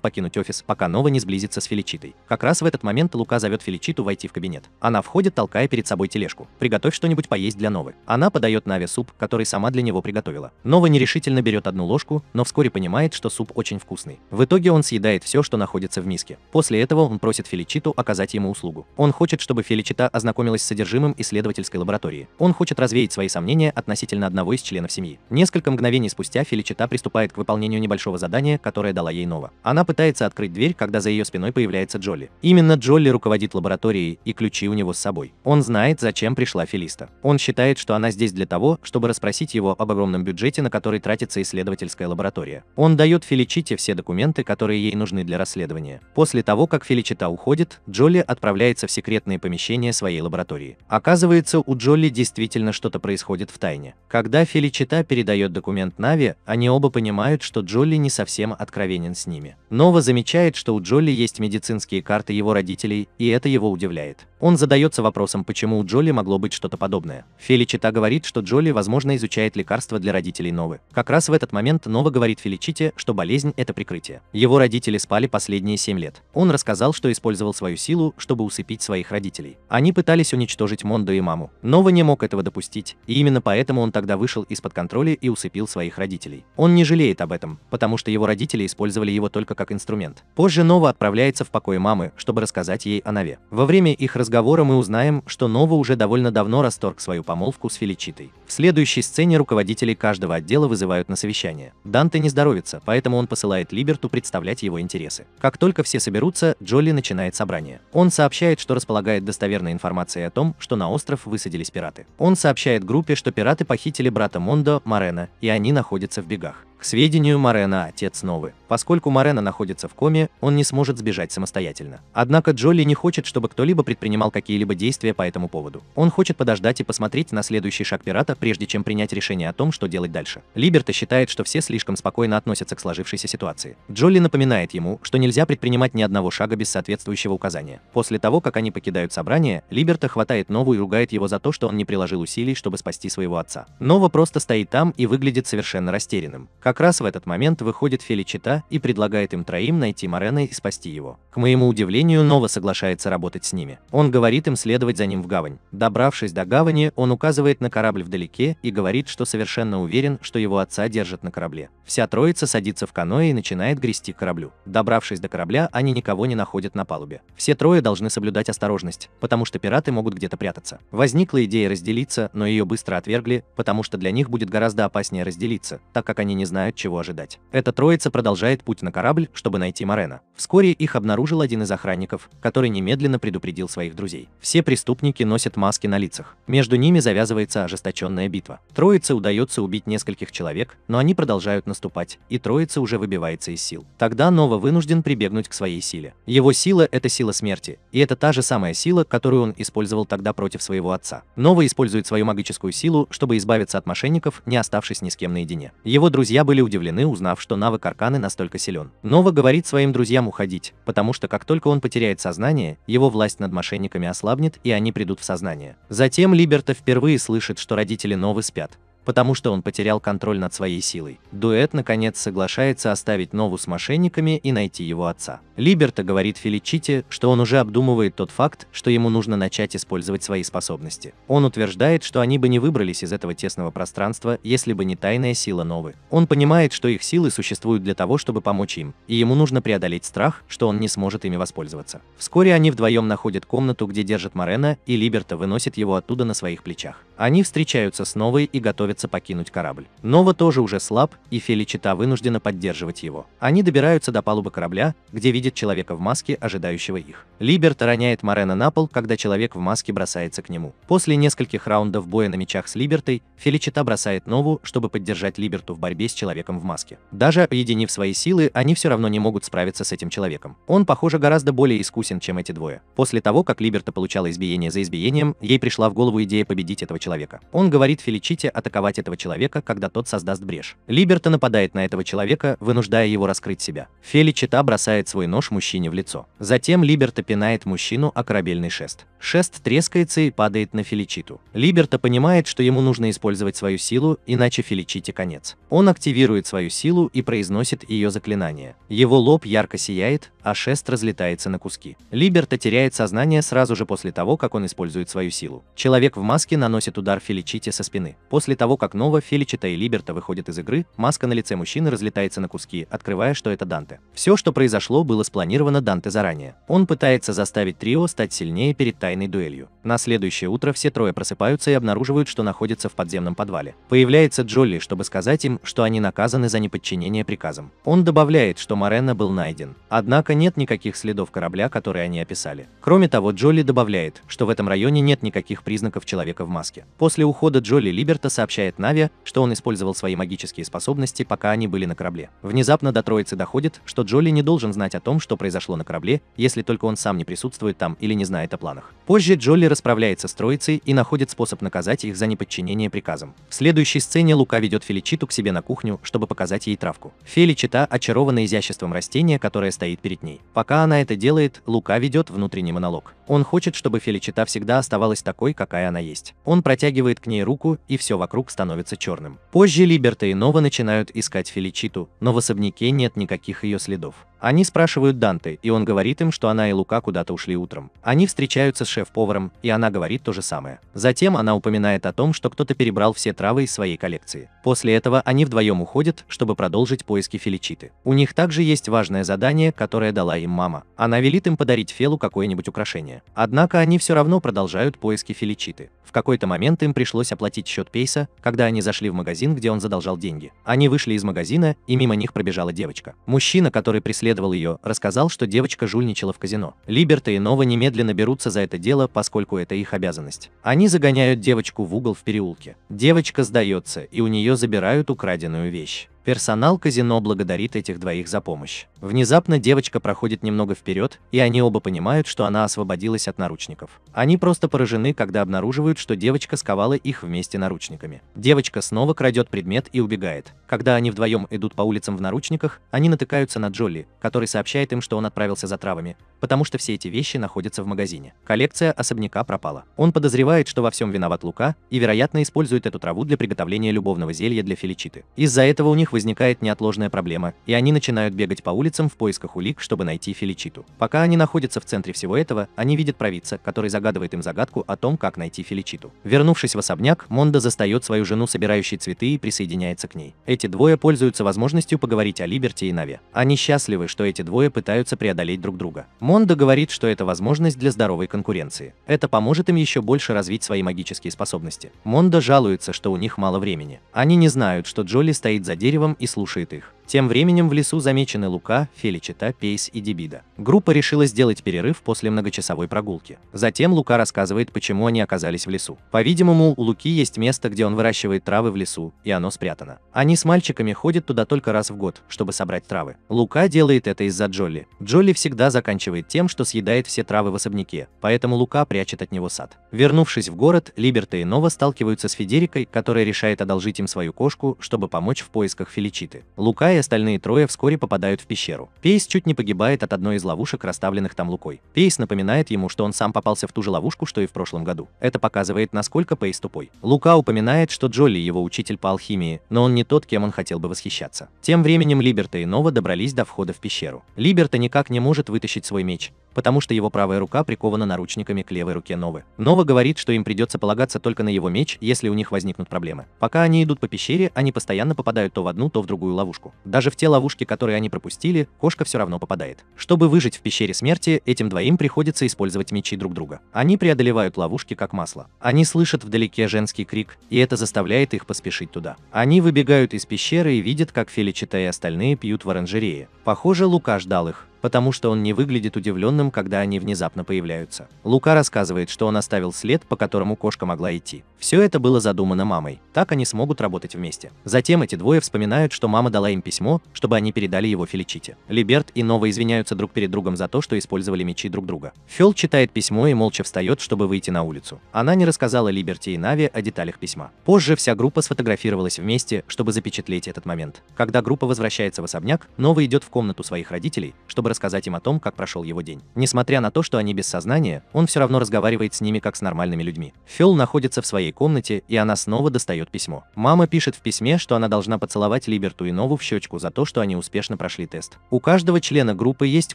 покинуть офис, пока Нова не сблизится с Феличитой. Как раз в этот момент Лука зовет Феличиту войти в кабинет. Она входит, толкая перед собой тележку. «Приготовь что-нибудь поесть для Новы». Она подает Наве суп, который сама для него приготовила. Нова нерешительно берет одну ложку, но вскоре понимает, что суп очень вкусный. В итоге он съедает все, что находится в миске. После этого он просит Феличиту оказать ему услугу. Он хочет, чтобы Феличита ознакомилась с содержимым исследовательской лаборатории. Он хочет развеять свои сомнения относительно одного из членов семьи. Несколько мгновений спустя Феличита приступает к выполнению небольшого задания, которое дала ей Нова. Она пытается открыть дверь, когда за ее спиной появляется Джолли. Именно Джолли руководит лабораторией, и ключи у него с собой. Он знает, зачем пришла Фелиста. Он считает, что она здесь для того, чтобы расспросить его об огромном бюджете, на который тратится исследовательская лаборатория. Он дает Феличите все документы, которые ей нужны для расследования. После того, как Феличита уходит, Джолли отправляется в секретные помещения своей лаборатории. Оказывается, у Джолли действительно что-то происходит в тайне. Когда Феличита передает документ Наве, они оба понимают, что Джолли не совсем откровенен с ними. Нова замечает, что у Джолли есть медицинские карты его родителей, и это его удивляет. Он задается вопросом, почему у Джолли могло быть что-то подобное. Феличита говорит, что Джолли, возможно, изучает лекарства для родителей Новы. Как раз в этот момент Нова говорит Феличите, что болезнь – это прикрытие. Его родители спали последние 7 лет. Он рассказал, что использовал свою силу, чтобы усыпить своих родителей. Они пытались уничтожить Мондо и маму. Нова не мог этого допустить, и именно поэтому он тогда вышел из-под контроля и усыпил своих родителей. Он не жалеет об этом, потому что его родители использовали его только как инструмент. Позже Нова отправляется в покой мамы, чтобы рассказать ей о Наве. Во время их разговора мы узнаем, что Нова уже довольно давно расторг свою помолвку с Феличитой. В следующей сцене руководителей каждого отдела вызывают на совещание. Данте не здоровится, поэтому он посылает Либерту представлять его интересы. Как только все соберутся, Джолли начинает собрание. Он сообщает, что располагает достоверной информацией о том, что на остров высадились пираты. Он сообщает группе, что пираты похитили брата Мондо, Морена, и они находятся в бегах. К сведению, Морена – отец Новы. Поскольку Морена находится в коме, он не сможет сбежать самостоятельно. Однако Джолли не хочет, чтобы кто-либо предпринимал какие-либо действия по этому поводу. Он хочет подождать и посмотреть на следующий шаг пирата, прежде чем принять решение о том, что делать дальше. Либерта считает, что все слишком спокойно относятся к сложившейся ситуации. Джолли напоминает ему, что нельзя предпринимать ни одного шага без соответствующего указания. После того, как они покидают собрание, Либерта хватает Нову и ругает его за то, что он не приложил усилий, чтобы спасти своего отца. Нова просто стоит там и выглядит совершенно растерянным. Как раз в этот момент выходит Феличита и предлагает им троим найти Морена и спасти его. К моему удивлению, Нова соглашается работать с ними. Он говорит им следовать за ним в гавань. Добравшись до гавани, он указывает на корабль вдалеке и говорит, что совершенно уверен, что его отца держат на корабле. Вся троица садится в каноэ и начинает грести к кораблю. Добравшись до корабля, они никого не находят на палубе. Все трое должны соблюдать осторожность, потому что пираты могут где-то прятаться. Возникла идея разделиться, но ее быстро отвергли, потому что для них будет гораздо опаснее разделиться, так как они не знают, чего ожидать. Эта троица продолжает путь на корабль, чтобы найти Морена. Вскоре их обнаружил один из охранников, который немедленно предупредил своих друзей. Все преступники носят маски на лицах. Между ними завязывается ожесточенная битва. Троице удается убить нескольких человек, но они продолжают наступать, и троица уже выбивается из сил. Тогда Нова вынужден прибегнуть к своей силе. Его сила – это сила смерти, и это та же самая сила, которую он использовал тогда против своего отца. Нова использует свою магическую силу, чтобы избавиться от мошенников, не оставшись ни с кем наедине. Его друзья были удивлены, узнав, что навык Арканы настолько силен. Нова говорит своим друзьям уходить, потому что как только он потеряет сознание, его власть над мошенниками ослабнет, и они придут в сознание. Затем Либерта впервые слышит, что родители Новы спят, потому что он потерял контроль над своей силой. Дуэт, наконец, соглашается оставить Нову с мошенниками и найти его отца. Либерта говорит Феличите, что он уже обдумывает тот факт, что ему нужно начать использовать свои способности. Он утверждает, что они бы не выбрались из этого тесного пространства, если бы не тайная сила Новы. Он понимает, что их силы существуют для того, чтобы помочь им, и ему нужно преодолеть страх, что он не сможет ими воспользоваться. Вскоре они вдвоем находят комнату, где держат Морена, и Либерта выносит его оттуда на своих плечах. Они встречаются с Новой и готовятся покинуть корабль. Нова тоже уже слаб, и Феличита вынуждена поддерживать его. Они добираются до палубы корабля, где видят человека в маске, ожидающего их. Либерто роняет Морена на пол, когда человек в маске бросается к нему. После нескольких раундов боя на мечах с Либертой, Феличита бросает Нову, чтобы поддержать Либерту в борьбе с человеком в маске. Даже объединив свои силы, они все равно не могут справиться с этим человеком. Он, похоже, гораздо более искусен, чем эти двое. После того, как Либерта получала избиение за избиением, ей пришла в голову идея победить этого человека. Он говорит Феличите атаковать этого человека, когда тот создаст брешь. Либерта нападает на этого человека, вынуждая его раскрыть себя. Феличита бросает свой нож мужчине в лицо. Затем Либерта пинает мужчину о корабельный шест. Шест трескается и падает на Феличиту. Либерта понимает, что ему нужно использовать свою силу, иначе Феличите конец. Он активирует свою силу и произносит ее заклинание. Его лоб ярко сияет, а шест разлетается на куски. Либерта теряет сознание сразу же после того, как он использует свою силу. Человек в маске наносит удар Феличите со спины. После того, как Нова, Феличита и Либерта выходят из игры, маска на лице мужчины разлетается на куски, открывая, что это Данте. Все, что произошло, было спланировано Данте заранее. Он пытается заставить трио стать сильнее перед тайной дуэлью. На следующее утро все трое просыпаются и обнаруживают, что находятся в подземном подвале. Появляется Джолли, чтобы сказать им, что они наказаны за неподчинение приказам. Он добавляет, что Морена был найден. Однако нет никаких следов корабля, которые они описали. Кроме того, Джолли добавляет, что в этом районе нет никаких признаков человека в маске. После ухода Джолли, Либерта сообщает Наве, что он использовал свои магические способности, пока они были на корабле. Внезапно до троицы доходит, что Джолли не должен знать о том, что произошло на корабле, если только он сам не присутствует там или не знает о планах. Позже Джолли расправляется с троицей и находит способ наказать их за неподчинение приказам. В следующей сцене Лука ведет Феличиту к себе на кухню, чтобы показать ей травку. Феличита очарована изяществом растения, которое стоит перед ней. Пока она это делает, Лука ведет внутренний монолог. Он хочет, чтобы Феличита всегда оставалась такой, какая она есть. Он протягивает к ней руку, и все вокруг становится черным. Позже Либерта и Нова начинают искать Феличиту, но в особняке нет никаких ее следов. Они спрашивают Данте, и он говорит им, что она и Лука куда-то ушли утром. Они встречаются с шеф-поваром, и она говорит то же самое. Затем она упоминает о том, что кто-то перебрал все травы из своей коллекции. После этого они вдвоем уходят, чтобы продолжить поиски Феличиты. У них также есть важное задание, которое дала им мама. Она велит им подарить Фелу какое-нибудь украшение. Однако они все равно продолжают поиски Феличиты. В какой-то момент им пришлось оплатить счет Пейса, когда они зашли в магазин, где он задолжал деньги. Они вышли из магазина, и мимо них пробежала девочка. Мужчина, который преследовал ее, рассказал, что девочка жульничала в казино. Либерта и Нова немедленно берутся за это дело, поскольку это их обязанность. Они загоняют девочку в угол в переулке. Девочка сдается, и у нее забирают украденную вещь. Персонал казино благодарит этих двоих за помощь. Внезапно девочка проходит немного вперед, и они оба понимают, что она освободилась от наручников. Они просто поражены, когда обнаруживают, что девочка сковала их вместе наручниками. Девочка снова крадет предмет и убегает. Когда они вдвоем идут по улицам в наручниках, они натыкаются на Джолли, который сообщает им, что он отправился за травами, потому что все эти вещи находятся в магазине. Коллекция особняка пропала. Он подозревает, что во всем виноват Лука, и, вероятно, использует эту траву для приготовления любовного зелья для Феличиты. Из-за этого у них возникает неотложная проблема, и они начинают бегать по улицам в поисках улик, чтобы найти Феличиту. Пока они находятся в центре всего этого, они видят провидца, который загадывает им загадку о том, как найти Феличиту. Вернувшись в особняк, Мондо застает свою жену, собирающей цветы, и присоединяется к ней. Эти двое пользуются возможностью поговорить о Либерте и Наве. Они счастливы, что эти двое пытаются преодолеть друг друга. Мондо говорит, что это возможность для здоровой конкуренции. Это поможет им еще больше развить свои магические способности. Мондо жалуется, что у них мало времени. Они не знают, что Джолли стоит за деревом и слушает их. Тем временем в лесу замечены Лука, Феличита, Пейс и Дебида. Группа решила сделать перерыв после многочасовой прогулки. Затем Лука рассказывает, почему они оказались в лесу. По-видимому, у Луки есть место, где он выращивает травы в лесу, и оно спрятано. Они с мальчиками ходят туда только раз в год, чтобы собрать травы. Лука делает это из-за Джолли. Джолли всегда заканчивает тем, что съедает все травы в особняке, поэтому Лука прячет от него сад. Вернувшись в город, Либерта и Нова сталкиваются с Федерикой, которая решает одолжить им свою кошку, чтобы помочь в поисках Феличиты. Лука и остальные трое вскоре попадают в пещеру. Пейс чуть не погибает от одной из ловушек, расставленных там Лукой. Пейс напоминает ему, что он сам попался в ту же ловушку, что и в прошлом году. Это показывает, насколько Пейс тупой. Лука упоминает, что Джолли его учитель по алхимии, но он не тот, кем он хотел бы восхищаться. Тем временем Либерта и Нова добрались до входа в пещеру. Либерта никак не может вытащить свой меч, потому что его правая рука прикована наручниками к левой руке Новы. Нова говорит, что им придется полагаться только на его меч, если у них возникнут проблемы. Пока они идут по пещере, они постоянно попадают то в одну, то в другую ловушку. Даже в те ловушки, которые они пропустили, кошка все равно попадает. Чтобы выжить в пещере смерти, этим двоим приходится использовать мечи друг друга. Они преодолевают ловушки как масло. Они слышат вдалеке женский крик, и это заставляет их поспешить туда. Они выбегают из пещеры и видят, как Феличита и остальные пьют в оранжерее. Похоже, Лука ждал их, потому что он не выглядит удивленным, когда они внезапно появляются. Лука рассказывает, что он оставил след, по которому кошка могла идти. Все это было задумано мамой, так они смогут работать вместе. Затем эти двое вспоминают, что мама дала им письмо, чтобы они передали его Феличите. Либерт и Нова извиняются друг перед другом за то, что использовали мечи друг друга. Фел читает письмо и молча встает, чтобы выйти на улицу. Она не рассказала Либерти и Наве о деталях письма. Позже вся группа сфотографировалась вместе, чтобы запечатлеть этот момент. Когда группа возвращается в особняк, Нова идет в комнату своих родителей, чтобы рассказать им о том, как прошел его день. Несмотря на то, что они без сознания, он все равно разговаривает с ними как с нормальными людьми. Фел находится в своей комнате, и она снова достает письмо. Мама пишет в письме, что она должна поцеловать Либерту и Нову в щечку за то, что они успешно прошли тест. У каждого члена группы есть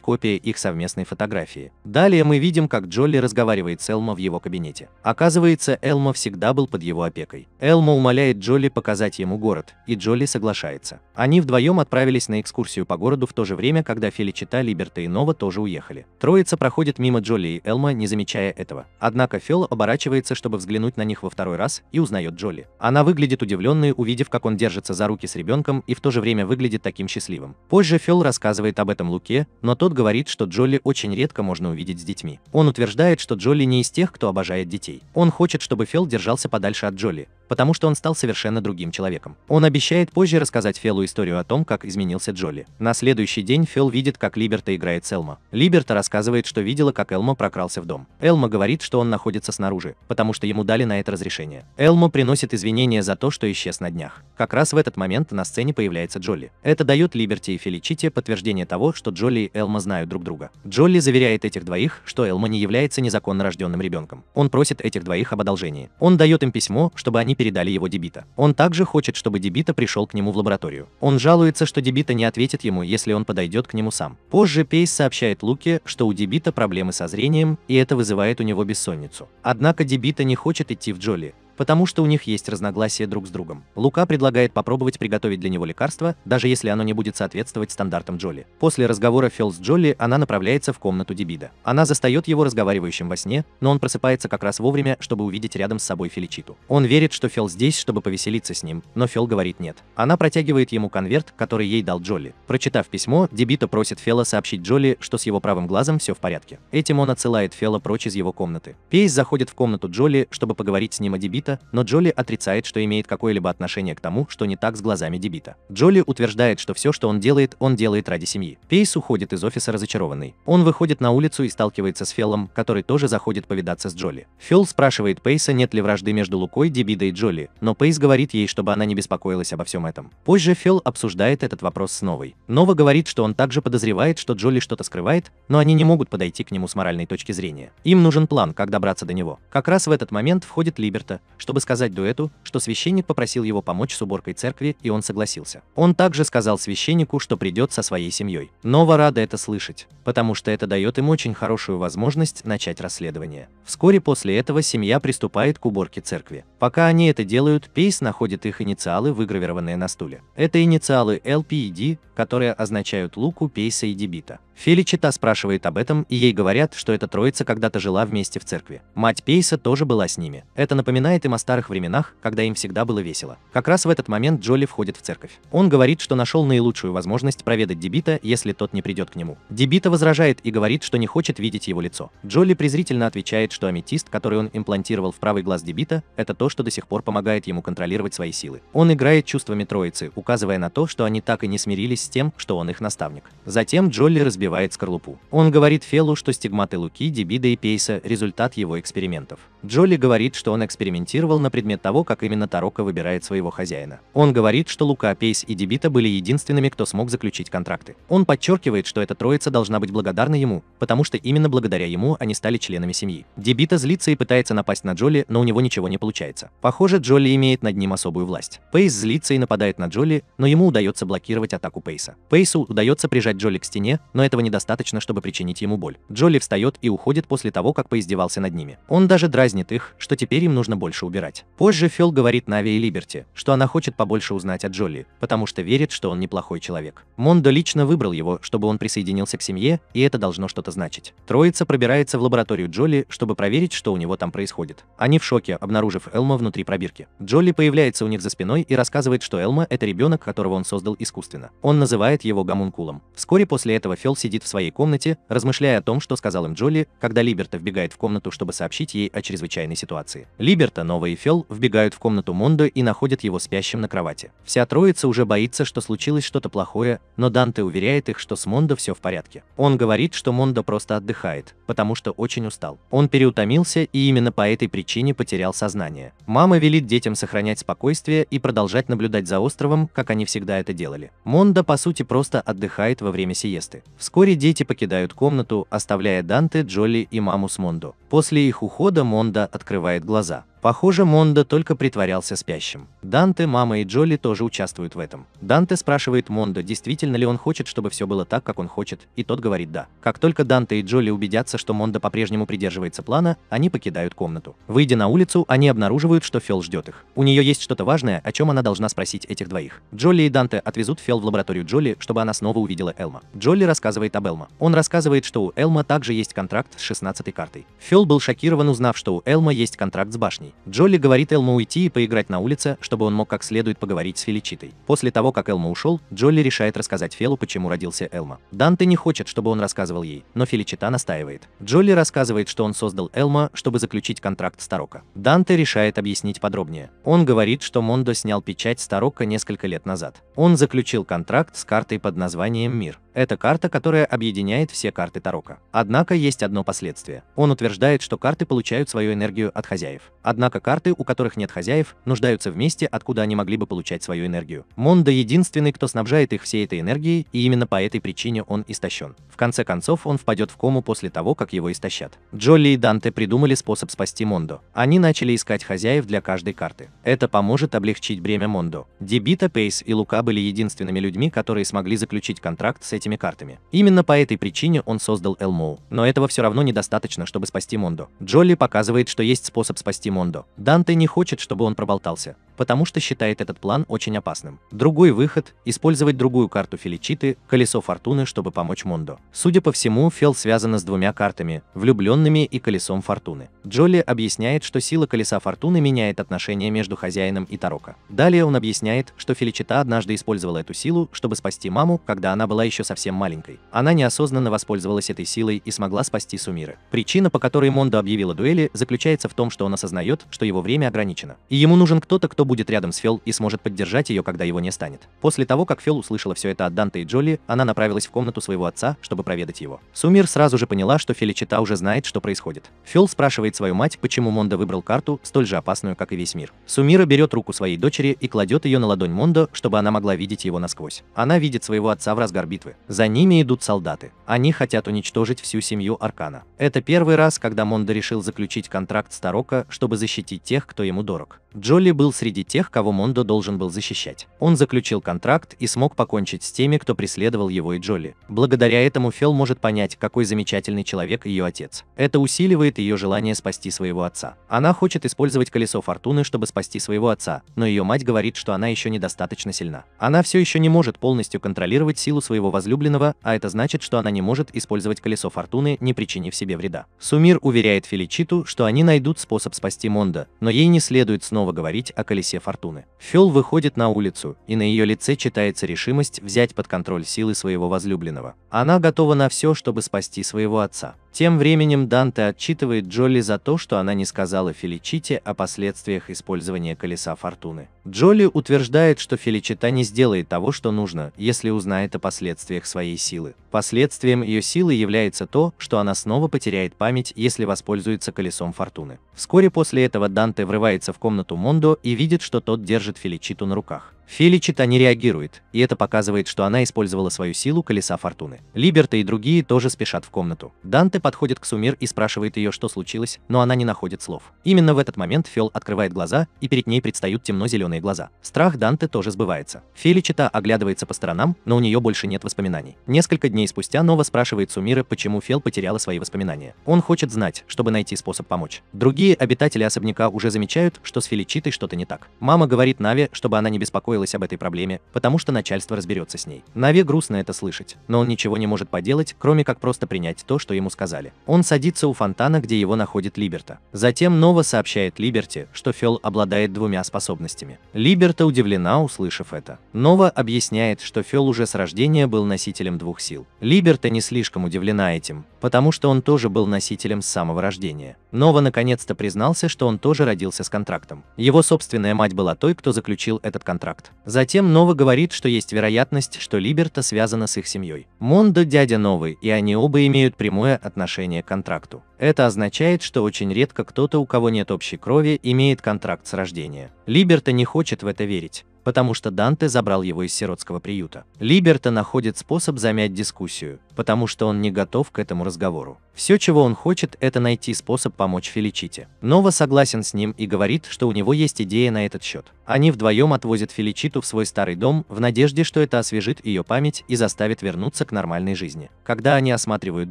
копия их совместной фотографии. Далее мы видим, как Джолли разговаривает с Элмо в его кабинете. Оказывается, Элмо всегда был под его опекой. Элмо умоляет Джолли показать ему город, и Джолли соглашается. Они вдвоем отправились на экскурсию по городу в то же время, когда Феличита, Либерта и Нова тоже уехали. Троица проходит мимо Джолли и Элмо, не замечая этого. Однако Фел оборачивается, чтобы взглянуть на них во второй раз, и узнает Джолли. Она выглядит удивленной, увидев, как он держится за руки с ребенком, и в то же время выглядит таким счастливым. Позже Фел рассказывает об этом Луке, но тот говорит, что Джолли очень редко можно увидеть с детьми. Он утверждает, что Джолли не из тех, кто обожает детей. Он хочет, чтобы Фел держался подальше от Джолли, потому что он стал совершенно другим человеком. Он обещает позже рассказать Фелу историю о том, как изменился Джолли. На следующий день Фел видит, как Либерта играет с Элмо. Либерта рассказывает, что видела, как Элмо прокрался в дом. Элмо говорит, что он находится снаружи, потому что ему дали на это разрешение. Элмо приносит извинения за то, что исчез на днях. Как раз в этот момент на сцене появляется Джолли. Это дает Либерти и Феличите подтверждение того, что Джолли и Элмо знают друг друга. Джолли заверяет этих двоих, что Элмо не является незаконно рожденным ребенком. Он просит этих двоих об одолжении. Он дает им письмо, чтобы они передали его Дебита. Он также хочет, чтобы Дебита пришел к нему в лабораторию. Он жалуется, что Дебита не ответит ему, если он подойдет к нему сам. Позже Пейс сообщает Луке, что у Дебита проблемы со зрением, и это вызывает у него бессонницу. Однако Дебита не хочет идти в Джолли, потому что у них есть разногласия друг с другом. Лука предлагает попробовать приготовить для него лекарство, даже если оно не будет соответствовать стандартам Джолли. После разговора Фел с Джолли она направляется в комнату Дебида. Она застает его разговаривающим во сне, но он просыпается как раз вовремя, чтобы увидеть рядом с собой Феличиту. Он верит, что Фел здесь, чтобы повеселиться с ним, но Фел говорит нет. Она протягивает ему конверт, который ей дал Джолли. Прочитав письмо, Дебита просит Фела сообщить Джолли, что с его правым глазом все в порядке. Этим он отсылает Фела прочь из его комнаты. Пейс заходит в комнату Джолли, чтобы поговорить с ним о Дебита, но Джолли отрицает, что имеет какое-либо отношение к тому, что не так с глазами Дебита. Джолли утверждает, что все, что он делает ради семьи. Пейс уходит из офиса разочарованный. Он выходит на улицу и сталкивается с Фелом, который тоже заходит повидаться с Джолли. Фел спрашивает Пейса, нет ли вражды между Лукой, Дебидой и Джолли, но Пейс говорит ей, чтобы она не беспокоилась обо всем этом. Позже Фел обсуждает этот вопрос с Новой. Нова говорит, что он также подозревает, что Джолли что-то скрывает, но они не могут подойти к нему с моральной точки зрения. Им нужен план, как добраться до него. Как раз в этот момент входит Либерта, чтобы сказать дуэту, что священник попросил его помочь с уборкой церкви, и он согласился. Он также сказал священнику, что придет со своей семьей. Нова рада это слышать, потому что это дает им очень хорошую возможность начать расследование. Вскоре после этого семья приступает к уборке церкви. Пока они это делают, Пейс находит их инициалы, выгравированные на стуле. Это инициалы LP и D, которые означают Луку, Пейса и Дебита. Феличита спрашивает об этом, и ей говорят, что эта троица когда-то жила вместе в церкви. Мать Пейса тоже была с ними. Это напоминает им о старых временах, когда им всегда было весело. Как раз в этот момент Джолли входит в церковь. Он говорит, что нашел наилучшую возможность проведать Дебита, если тот не придет к нему. Дебита возражает и говорит, что не хочет видеть его лицо. Джолли презрительно отвечает, что аметист, который он имплантировал в правый глаз Дебита, это то, что до сих пор помогает ему контролировать свои силы. Он играет чувствами троицы, указывая на то, что они так и не смирились с тем, что он их наставник. Затем Джолли разбивает скорлупу. Он говорит Фелу, что стигматы Луки, Дебида и Пейса – результат его экспериментов. Джолли говорит, что он экспериментировал на предмет того, как именно Тарока выбирает своего хозяина. Он говорит, что Лука, Пейс и Дебита были единственными, кто смог заключить контракты. Он подчеркивает, что эта троица должна быть благодарна ему, потому что именно благодаря ему они стали членами семьи. Дебита злится и пытается напасть на Джолли, но у него ничего не получается. Похоже, Джолли имеет над ним особую власть. Пейс злится и нападает на Джолли, но ему удается блокировать атаку Пейса. Пейсу удается прижать Джолли к стене, но это этого недостаточно, чтобы причинить ему боль. Джоли встает и уходит после того, как поиздевался над ними. Он даже дразнит их, что теперь им нужно больше убирать. Позже Фел говорит Нави и Либерти, что она хочет побольше узнать о Джоли, потому что верит, что он неплохой человек. Мондо лично выбрал его, чтобы он присоединился к семье, и это должно что-то значить. Троица пробирается в лабораторию Джоли, чтобы проверить, что у него там происходит. Они в шоке, обнаружив Элма внутри пробирки. Джоли появляется у них за спиной и рассказывает, что Элма – это ребенок, которого он создал искусственно. Он называет его гомункулом. Вскоре после этого Фел сидит в своей комнате, размышляя о том, что сказал им Джоли, когда Либерта вбегает в комнату, чтобы сообщить ей о чрезвычайной ситуации. Либерта, Нова и Фел вбегают в комнату Мондо и находят его спящим на кровати. Вся троица уже боится, что случилось что-то плохое, но Данте уверяет их, что с Мондо все в порядке. Он говорит, что Мондо просто отдыхает, потому что очень устал. Он переутомился и именно по этой причине потерял сознание. Мама велит детям сохранять спокойствие и продолжать наблюдать за островом, как они всегда это делали. Мондо, по сути, просто отдыхает во время сиесты. Вскоре дети покидают комнату, оставляя Данте, Джоли и маму с Мондо. После их ухода Мондо открывает глаза. Похоже, Мондо только притворялся спящим. Данте, мама и Джоли тоже участвуют в этом. Данте спрашивает Мондо, действительно ли он хочет, чтобы все было так, как он хочет, и тот говорит да. Как только Данте и Джоли убедятся, что Мондо по-прежнему придерживается плана, они покидают комнату. Выйдя на улицу, они обнаруживают, что Фел ждет их. У нее есть что-то важное, о чем она должна спросить этих двоих. Джоли и Данте отвезут Фел в лабораторию Джоли, чтобы она снова увидела Элма. Джоли рассказывает об Элма. Он рассказывает, что у Элма также есть контракт с 16-й картой. Фел был шокирован, узнав, что у Элма есть контракт с башней. Джоли говорит Элму уйти и поиграть на улице, чтобы он мог как следует поговорить с Феличитой. После того, как Элма ушел, Джоли решает рассказать Фелу, почему родился Элма. Данте не хочет, чтобы он рассказывал ей, но Феличита настаивает. Джоли рассказывает, что он создал Элма, чтобы заключить контракт с Тарока. Данте решает объяснить подробнее. Он говорит, что Мондо снял печать с Тарока несколько лет назад. Он заключил контракт с картой под названием Мир. Это карта, которая объединяет все карты Тарока. Однако есть одно последствие. Он утверждает, что карты получают свою энергию от хозяев. Однако карты, у которых нет хозяев, нуждаются в месте, откуда они могли бы получать свою энергию. Мондо единственный, кто снабжает их всей этой энергией, и именно по этой причине он истощен. В конце концов, он впадет в кому после того, как его истощат. Джоли и Данте придумали способ спасти Мондо. Они начали искать хозяев для каждой карты. Это поможет облегчить бремя Мондо. Дебита, Пейс и Лука были единственными людьми, которые смогли заключить контракт с этими картами. Именно по этой причине он создал Элмоу. Но этого все равно недостаточно, чтобы спасти Мондо. Джоли показывает, что есть способ спасти Мондо. Данте не хочет, чтобы он проболтался, потому что считает этот план очень опасным. Другой выход – использовать другую карту Феличиты, Колесо Фортуны, чтобы помочь Мондо. Судя по всему, Фел связана с двумя картами – Влюбленными и Колесом Фортуны. Джоли объясняет, что сила Колеса Фортуны меняет отношения между хозяином и Тарока. Далее он объясняет, что Феличита однажды использовала эту силу, чтобы спасти маму, когда она была еще совсем маленькой. Она неосознанно воспользовалась этой силой и смогла спасти Сумиры. Причина, по которой Мондо объявила дуэли, заключается в том, что он осознает, что его время ограничено. И ему нужен кто-то, кто будет рядом с Фел и сможет поддержать ее, когда его не станет. После того, как Фел услышала все это от Данте и Джоли, она направилась в комнату своего отца, чтобы проведать его. Сумир сразу же поняла, что Феличита уже знает, что происходит. Фел спрашивает свою мать, почему Мондо выбрал карту, столь же опасную, как и весь мир. Сумира берет руку своей дочери и кладет ее на ладонь Мондо, чтобы она могла видеть его насквозь. Она видит своего отца в разгар битвы. За ними идут солдаты. Они хотят уничтожить всю семью Аркана. Это первый раз, когда Мондо решил заключить контракт с Тарока, чтобы защитить тех, кто ему дорог. Джоли был среди тех, кого Мондо должен был защищать. Он заключил контракт и смог покончить с теми, кто преследовал его и Джоли. Благодаря этому Фел может понять, какой замечательный человек ее отец. Это усиливает ее желание спасти своего отца. Она хочет использовать Колесо Фортуны, чтобы спасти своего отца, но ее мать говорит, что она еще недостаточно сильна. Она все еще не может полностью контролировать силу своего возлюбленного, а это значит, что она не может использовать Колесо Фортуны, не причинив себе вреда. Сумир уверяет Феличиту, что они найдут способ спасти Мондо, но ей не следует снова говорить о Колесе Фортуны. Фел выходит на улицу, и на ее лице читается решимость взять под контроль силы своего возлюбленного. Она готова на все, чтобы спасти своего отца. Тем временем Данте отчитывает Джоли за то, что она не сказала Феличите о последствиях использования Колеса Фортуны. Джоли утверждает, что Феличита не сделает того, что нужно, если узнает о последствиях своей силы. Последствием ее силы является то, что она снова потеряет память, если воспользуется Колесом Фортуны. Вскоре после этого Данте врывается в комнату Мондо и видит, что тот держит Феличиту на руках. Феличита не реагирует, и это показывает, что она использовала свою силу колеса фортуны. Либерта и другие тоже спешат в комнату. Данте подходит к Сумир и спрашивает ее, что случилось, но она не находит слов. Именно в этот момент Фел открывает глаза, и перед ней предстают темно-зеленые глаза. Страх Данте тоже сбывается. Феличита оглядывается по сторонам, но у нее больше нет воспоминаний. Несколько дней спустя Нова спрашивает Сумира, почему Фел потеряла свои воспоминания. Он хочет знать, чтобы найти способ помочь. Другие обитатели особняка уже замечают, что с Феличитой что-то не так. Мама говорит Наве, чтобы она не беспокоилась об этой проблеме, потому что начальство разберется с ней. Наве грустно это слышать, но он ничего не может поделать, кроме как просто принять то, что ему сказали. Он садится у фонтана, где его находит Либерта. Затем Нова сообщает Либерте, что Фел обладает двумя способностями. Либерта удивлена, услышав это. Нова объясняет, что Фел уже с рождения был носителем двух сил. Либерта не слишком удивлена этим, потому что он тоже был носителем с самого рождения. Нова наконец-то признался, что он тоже родился с контрактом. Его собственная мать была той, кто заключил этот контракт. Затем Нова говорит, что есть вероятность, что Либерта связана с их семьей. Мондо дядя Новы, и они оба имеют прямое отношение к контракту. Это означает, что очень редко кто-то, у кого нет общей крови, имеет контракт с рождения. Либерта не хочет в это верить, потому что Данте забрал его из сиротского приюта. Либерта находит способ замять дискуссию, потому что он не готов к этому разговору. Все, чего он хочет, это найти способ помочь Феличите. Нова согласен с ним и говорит, что у него есть идея на этот счет. Они вдвоем отвозят Феличиту в свой старый дом в надежде, что это освежит ее память и заставит вернуться к нормальной жизни. Когда они осматривают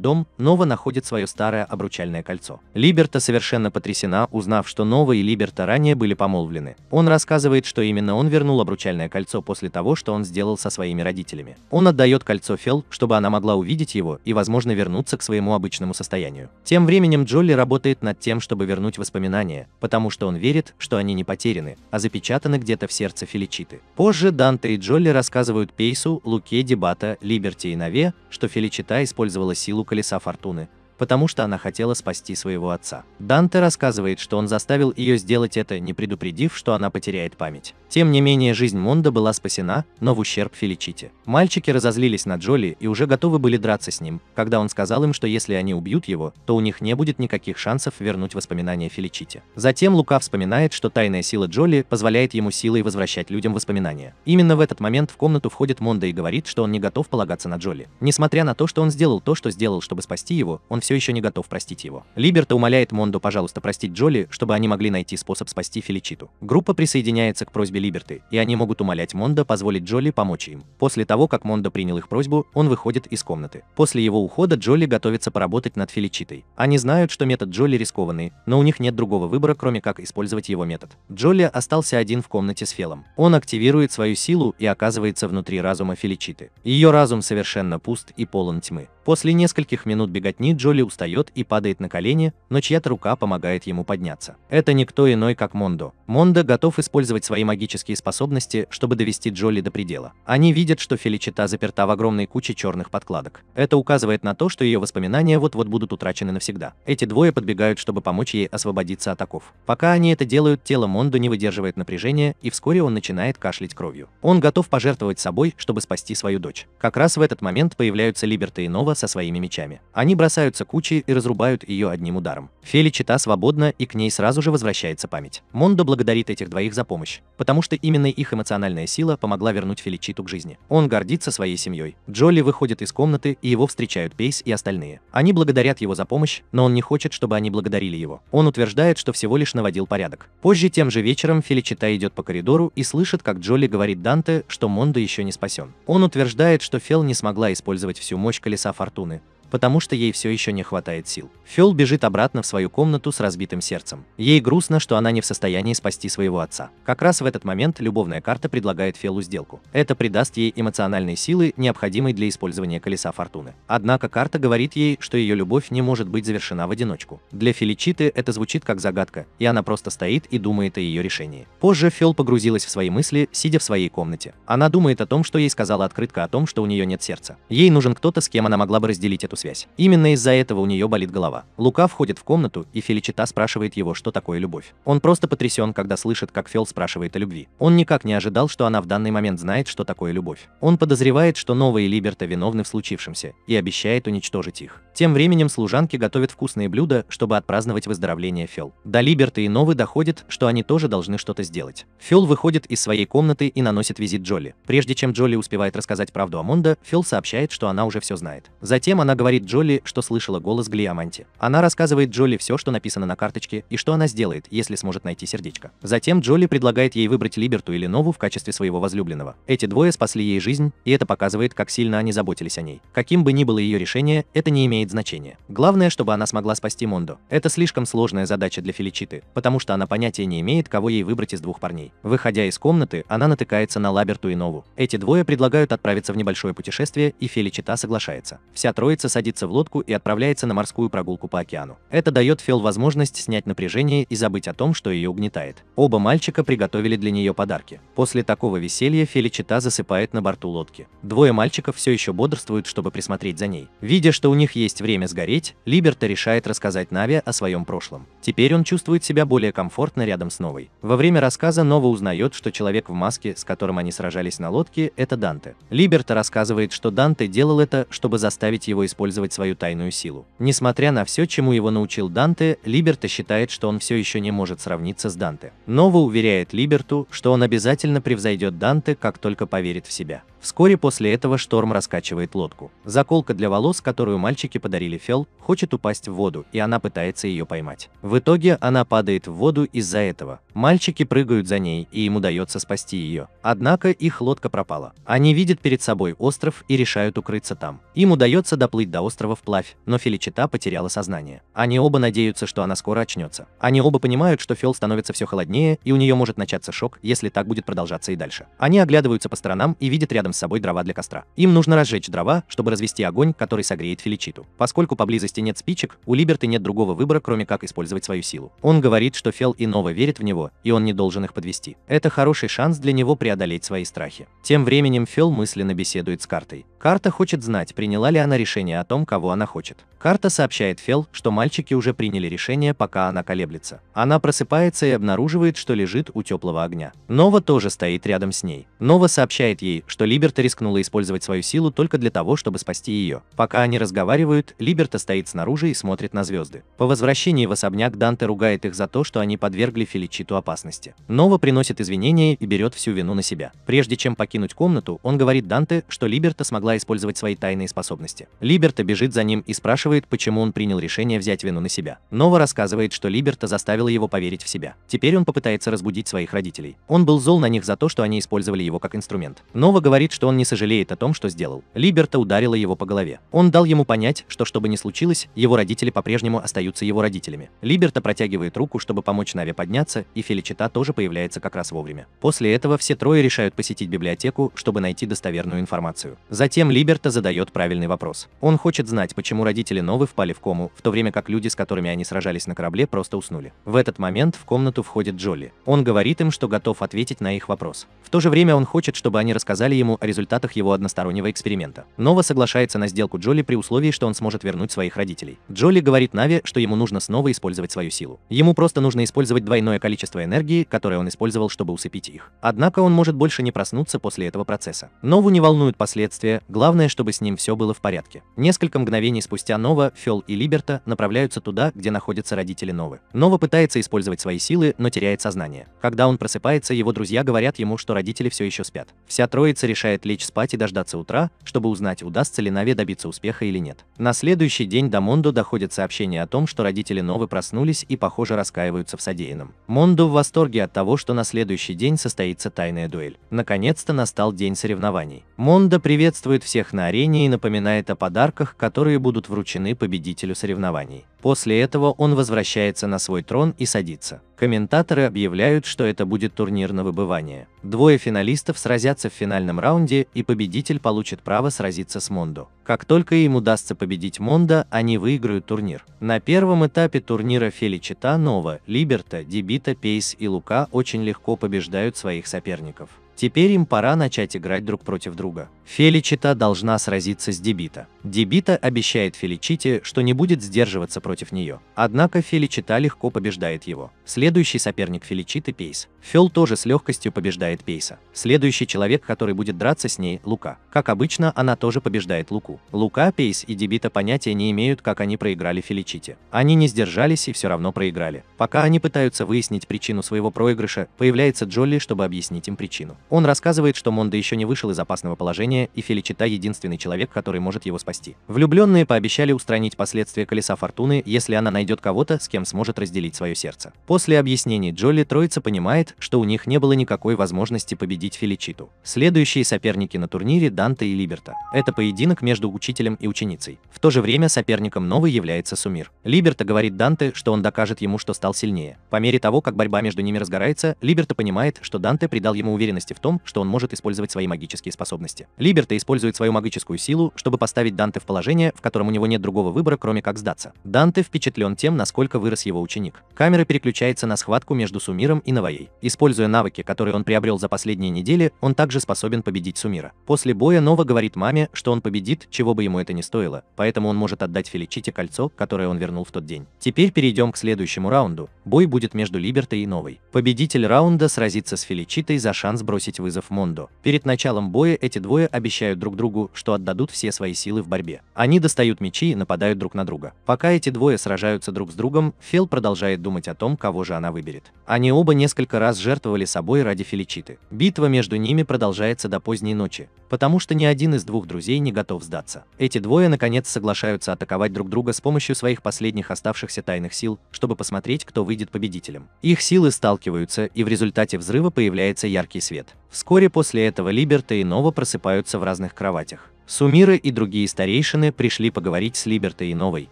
дом, Нова находит свое старое обручальное кольцо. Либерта совершенно потрясена, узнав, что Нова и Либерта ранее были помолвлены. Он рассказывает, что именно он вернул обручальное кольцо после того, что он сделал со своими родителями. Он отдает кольцо Фел, чтобы она могла увидеть его и, возможно, вернуться к своему обычному состоянию. Тем временем Джолли работает над тем, чтобы вернуть воспоминания, потому что он верит, что они не потеряны, а запечатаны где-то в сердце Феличиты. Позже Данте и Джолли рассказывают Пейсу, Луке, Дебата, Либерти и Наве, что Феличита использовала силу колеса фортуны, потому что она хотела спасти своего отца. Данте рассказывает, что он заставил ее сделать это, не предупредив, что она потеряет память. Тем не менее, жизнь Мондо была спасена, но в ущерб Феличите. Мальчики разозлились на Джолли и уже готовы были драться с ним, когда он сказал им, что если они убьют его, то у них не будет никаких шансов вернуть воспоминания Феличите. Затем Лука вспоминает, что тайная сила Джолли позволяет ему силой возвращать людям воспоминания. Именно в этот момент в комнату входит Мондо и говорит, что он не готов полагаться на Джолли. Несмотря на то, что он сделал то, что сделал, чтобы спасти его, он все еще не готов простить его. Либерта умоляет Мондо, пожалуйста, простить Джолли, чтобы они могли найти способ спасти Феличиту. Группа присоединяется к просьбе Либерты, и они могут умолять Мондо позволить Джолли помочь им. После того, как Мондо принял их просьбу, он выходит из комнаты. После его ухода Джолли готовится поработать над Феличитой. Они знают, что метод Джолли рискованный, но у них нет другого выбора, кроме как использовать его метод. Джолли остался один в комнате с Фелом. Он активирует свою силу и оказывается внутри разума Феличиты. Ее разум совершенно пуст и полон тьмы. После нескольких минут беготни Джолли устает и падает на колени, но чья-то рука помогает ему подняться. Это никто иной, как Мондо. Мондо готов использовать свои магические способности, чтобы довести Джолли до предела. Они видят, что Феличита заперта в огромной куче черных подкладок. Это указывает на то, что ее воспоминания вот-вот будут утрачены навсегда. Эти двое подбегают, чтобы помочь ей освободиться от оков. Пока они это делают, тело Мондо не выдерживает напряжения, и вскоре он начинает кашлять кровью. Он готов пожертвовать собой, чтобы спасти свою дочь. Как раз в этот момент появляются Либерта и Нова со своими мечами. Они бросаются к куче и разрубают ее одним ударом. Феличита свободна, и к ней сразу же возвращается память. Мондо благодарит этих двоих за помощь, потому что именно их эмоциональная сила помогла вернуть Феличиту к жизни. Он гордится своей семьей. Джолли выходит из комнаты, и его встречают Пейс и остальные. Они благодарят его за помощь, но он не хочет, чтобы они благодарили его. Он утверждает, что всего лишь наводил порядок. Позже тем же вечером Феличита идет по коридору и слышит, как Джолли говорит Данте, что Мондо еще не спасен. Он утверждает, что Фел не смогла использовать всю мощь колеса фортуны, потому что ей все еще не хватает сил. Фел бежит обратно в свою комнату с разбитым сердцем. Ей грустно, что она не в состоянии спасти своего отца. Как раз в этот момент любовная карта предлагает Фелу сделку. Это придаст ей эмоциональной силы, необходимой для использования колеса фортуны. Однако карта говорит ей, что ее любовь не может быть завершена в одиночку. Для Феличиты это звучит как загадка, и она просто стоит и думает о ее решении. Позже Фел погрузилась в свои мысли, сидя в своей комнате. Она думает о том, что ей сказала открытка о том, что у нее нет сердца. Ей нужен кто-то, с кем она могла бы разделить эту связь. Именно из-за этого у нее болит голова. Лука входит в комнату, и Феличита спрашивает его, что такое любовь. Он просто потрясен, когда слышит, как Фел спрашивает о любви. Он никак не ожидал, что она в данный момент знает, что такое любовь. Он подозревает, что Нова и Либерта виновны в случившемся, и обещает уничтожить их. Тем временем служанки готовят вкусные блюда, чтобы отпраздновать выздоровление Фел. До Либерта и Новы доходит, что они тоже должны что-то сделать. Фел выходит из своей комнаты и наносит визит Джоли. Прежде чем Джоли успевает рассказать правду о Мондо, Фел сообщает, что она уже все знает. Затем она говорит Джоли, что слышала голос Глиаманти. Она рассказывает Джоли все, что написано на карточке, и что она сделает, если сможет найти сердечко. Затем Джоли предлагает ей выбрать Либерту или Нову в качестве своего возлюбленного. Эти двое спасли ей жизнь, и это показывает, как сильно они заботились о ней. Каким бы ни было ее решение, это не имеет значения. Главное, чтобы она смогла спасти Мондо. Это слишком сложная задача для Феличиты, потому что она понятия не имеет, кого ей выбрать из двух парней. Выходя из комнаты, она натыкается на Либерту и Нову. Эти двое предлагают отправиться в небольшое путешествие, и Феличита соглашается. Вся троица садится в лодку и отправляется на морскую прогулку по океану. Это дает Фел возможность снять напряжение и забыть о том, что ее угнетает. Оба мальчика приготовили для нее подарки. После такого веселья Феличита засыпает на борту лодки. Двое мальчиков все еще бодрствуют, чтобы присмотреть за ней. Видя, что у них есть время сгореть, Либерта решает рассказать Наве о своем прошлом. Теперь он чувствует себя более комфортно рядом с Новой. Во время рассказа Нова узнает, что человек в маске, с которым они сражались на лодке, это Данте. Либерта рассказывает, что Данте делал это, чтобы заставить его использовать свою тайную силу. Несмотря на все, чему его научил Данте, Либерта считает, что он все еще не может сравниться с Данте. Нова уверяет Либерту, что он обязательно превзойдет Данте, как только поверит в себя. Вскоре после этого шторм раскачивает лодку. Заколка для волос, которую мальчики подарили Фел, хочет упасть в воду, и она пытается ее поймать. В итоге она падает в воду из-за этого. Мальчики прыгают за ней, и им удается спасти ее. Однако их лодка пропала. Они видят перед собой остров и решают укрыться там. Им удается доплыть до острова вплавь, но Феличита потеряла сознание. Они оба надеются, что она скоро очнется. Они оба понимают, что Фел становится все холоднее, и у нее может начаться шок, если так будет продолжаться и дальше. Они оглядываются по сторонам и видят рядом с собой дрова для костра. Им нужно разжечь дрова, чтобы развести огонь, который согреет Феличиту. Поскольку поблизости нет спичек, у Либерты нет другого выбора, кроме как использовать свою силу. Он говорит, что Фел и Нова верят в него, и он не должен их подвести. Это хороший шанс для него преодолеть свои страхи. Тем временем Фел мысленно беседует с Картой. Карта хочет знать, приняла ли она решение о том, кого она хочет. Карта сообщает Фел, что мальчики уже приняли решение, пока она колеблется. Она просыпается и обнаруживает, что лежит у теплого огня. Нова тоже стоит рядом с ней. Нова сообщает ей, что Либерта рискнула использовать свою силу только для того, чтобы спасти ее. Пока они разговаривают, Либерта стоит снаружи и смотрит на звезды. По возвращении в особняк Данте ругает их за то, что они подвергли Феличиту опасности. Нова приносит извинения и берет всю вину на себя. Прежде чем покинуть комнату, он говорит Данте, что Либерта смогла использовать свои тайные способности. Либерта бежит за ним и спрашивает, почему он принял решение взять вину на себя. Нова рассказывает, что Либерта заставила его поверить в себя. Теперь он попытается разбудить своих родителей. Он был зол на них за то, что они использовали его как инструмент. Нова говорит, что он не сожалеет о том, что сделал. Либерта ударила его по голове. Он дал ему понять, что бы ни случилось, его родители по-прежнему остаются его родителями. Либерта протягивает руку, чтобы помочь Наве подняться, и Феличита тоже появляется как раз вовремя. После этого все трое решают посетить библиотеку, чтобы найти достоверную информацию. Затем Либерта задает правильный вопрос. Он хочет знать, почему родители Новы впали в кому, в то время как люди, с которыми они сражались на корабле, просто уснули. В этот момент в комнату входит Джоли. Он говорит им, что готов ответить на их вопрос. В то же время он хочет, чтобы они рассказали ему о результатах его одностороннего эксперимента. Нова соглашается на сделку Джоли при условии, что он сможет вернуть своих родителей. Джоли говорит Наве, что ему нужно снова использовать свою силу. Ему просто нужно использовать двойное количество энергии, которое он использовал, чтобы усыпить их. Однако он может больше не проснуться после этого процесса. Нову не волнуют последствия, главное, чтобы с ним все было в порядке. Несколько мгновений спустя Нова, Фел и Либерта направляются туда, где находятся родители Новы. Нова пытается использовать свои силы, но теряет сознание. Когда он просыпается, его друзья говорят ему, что родители все еще спят. Вся троица решает лечь спать и дождаться утра, чтобы узнать, удастся ли Наве добиться успеха или нет. На следующий день до Мондо доходит сообщение о том, что родители Новы проснулись и, похоже, раскаиваются в содеянном. Мондо в восторге от того, что на следующий день состоится тайная дуэль. Наконец-то настал день соревнований. Мондо приветствует всех на арене и напоминает о подарках, которые будут вручены победителю соревнований. После этого он возвращается на свой трон и садится. Комментаторы объявляют, что это будет турнир на выбывание. Двое финалистов сразятся в финальном раунде, и победитель получит право сразиться с Мондо. Как только им удастся победить Мондо, они выиграют турнир. На первом этапе турнира Феличита, Нова, Либерта, Дебита, Пейс и Лука очень легко побеждают своих соперников. Теперь им пора начать играть друг против друга. Феличита должна сразиться с Дебита. Дебита обещает Феличите, что не будет сдерживаться против нее. Однако Феличита легко побеждает его. Следующий соперник Феличиты – Пейс. Фел тоже с легкостью побеждает Пейса. Следующий человек, который будет драться с ней – Лука. Как обычно, она тоже побеждает Луку. Лука, Пейс и Дебита понятия не имеют, как они проиграли Феличите. Они не сдержались и все равно проиграли. Пока они пытаются выяснить причину своего проигрыша, появляется Джолли, чтобы объяснить им причину. Он рассказывает, что Мондо еще не вышел из опасного положения, и Феличита – единственный человек, который может его спасти. Влюбленные пообещали устранить последствия колеса фортуны, если она найдет кого-то, с кем сможет разделить свое сердце. После объяснений Джолли троица понимает, что у них не было никакой возможности победить Феличиту. Следующие соперники на турнире – Данте и Либерта. Это поединок между учителем и ученицей. В то же время соперником новой является Сумир. Либерта говорит Данте, что он докажет ему, что стал сильнее. По мере того, как борьба между ними разгорается, Либерта понимает, что Данте придал ему уверенности в том, что он может использовать свои магические способности. Либерта использует свою магическую силу, чтобы поставить Данте в положение, в котором у него нет другого выбора, кроме как сдаться. Данте впечатлен тем, насколько вырос его ученик. Камера переключается на схватку между Сумиром и Новаей. Используя навыки, которые он приобрел за последние недели, он также способен победить Сумира. После боя Нова говорит маме, что он победит, чего бы ему это ни стоило, поэтому он может отдать Феличите кольцо, которое он вернул в тот день. Теперь перейдем к следующему раунду. Бой будет между Либертой и Новой. Победитель раунда сразится с Феличитой за шанс бросить вызов Мондо. Перед началом боя эти двое обещают друг другу, что отдадут все свои силы в борьбе. Они достают мечи и нападают друг на друга. Пока эти двое сражаются друг с другом, Фел продолжает думать о том, кого же она выберет. Они оба несколько раз жертвовали собой ради Феличиты. Битва между ними продолжается до поздней ночи, потому что ни один из двух друзей не готов сдаться. Эти двое наконец соглашаются атаковать друг друга с помощью своих последних оставшихся тайных сил, чтобы посмотреть, кто выйдет победителем. Их силы сталкиваются, и в результате взрыва появляется яркий свет. Вскоре после этого Либерта и Нова просыпаются в разных кроватях. Сумира и другие старейшины пришли поговорить с Либертой и Новой.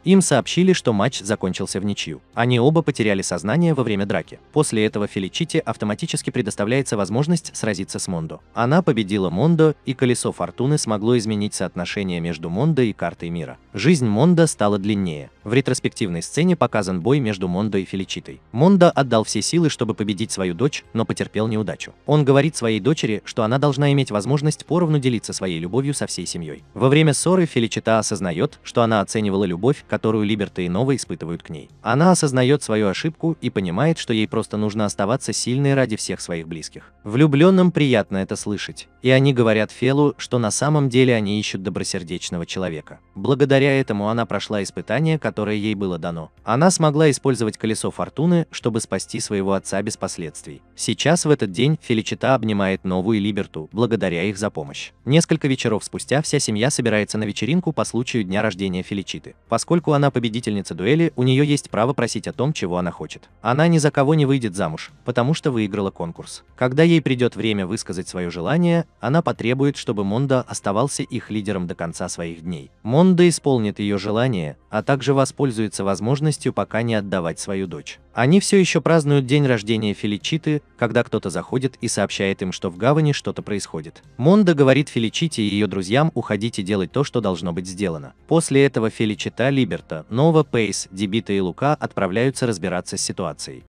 Им сообщили, что матч закончился в ничью. Они оба потеряли сознание во время драки. После этого Феличите автоматически предоставляется возможность сразиться с Мондо. Она победила Мондо, и колесо фортуны смогло изменить соотношение между Мондо и картой мира. Жизнь Мондо стала длиннее. В ретроспективной сцене показан бой между Мондо и Феличитой. Мондо отдал все силы, чтобы победить свою дочь, но потерпел неудачу. Он говорит своей дочери, что она должна иметь возможность поровну делиться своей любовью со всей семьей. Во время ссоры Феличита осознает, что она оценивала любовь, которую Либерта и Нова испытывают к ней. Она осознает свою ошибку и понимает, что ей просто нужно оставаться сильной ради всех своих близких. Влюбленным приятно это слышать, и они говорят Фелу, что на самом деле они ищут добросердечного человека. Благодаря этому она прошла испытание, которое ей было дано. Она смогла использовать колесо фортуны, чтобы спасти своего отца без последствий. Сейчас в этот день Феличита обнимает Нову и Либерту, благодаря их за помощь. Несколько вечеров спустя вся семья собирается на вечеринку по случаю дня рождения Феличиты. Поскольку она победительница дуэли, у нее есть право просить о том, чего она хочет. Она ни за кого не выйдет замуж, потому что выиграла конкурс. Когда ей придет время высказать свое желание, она потребует, чтобы Мондо оставался их лидером до конца своих дней. Мондо исполнит ее желание, а также воспользуется возможностью пока не отдавать свою дочь. Они все еще празднуют день рождения Феличиты, когда кто-то заходит и сообщает им, что в гавани что-то происходит. Мондо говорит Феличите и ее друзьям уходить и делать то, что должно быть сделано. После этого Феличита, Либерта, Нова, Пейс, Дебита и Лука отправляются разбираться с ситуацией.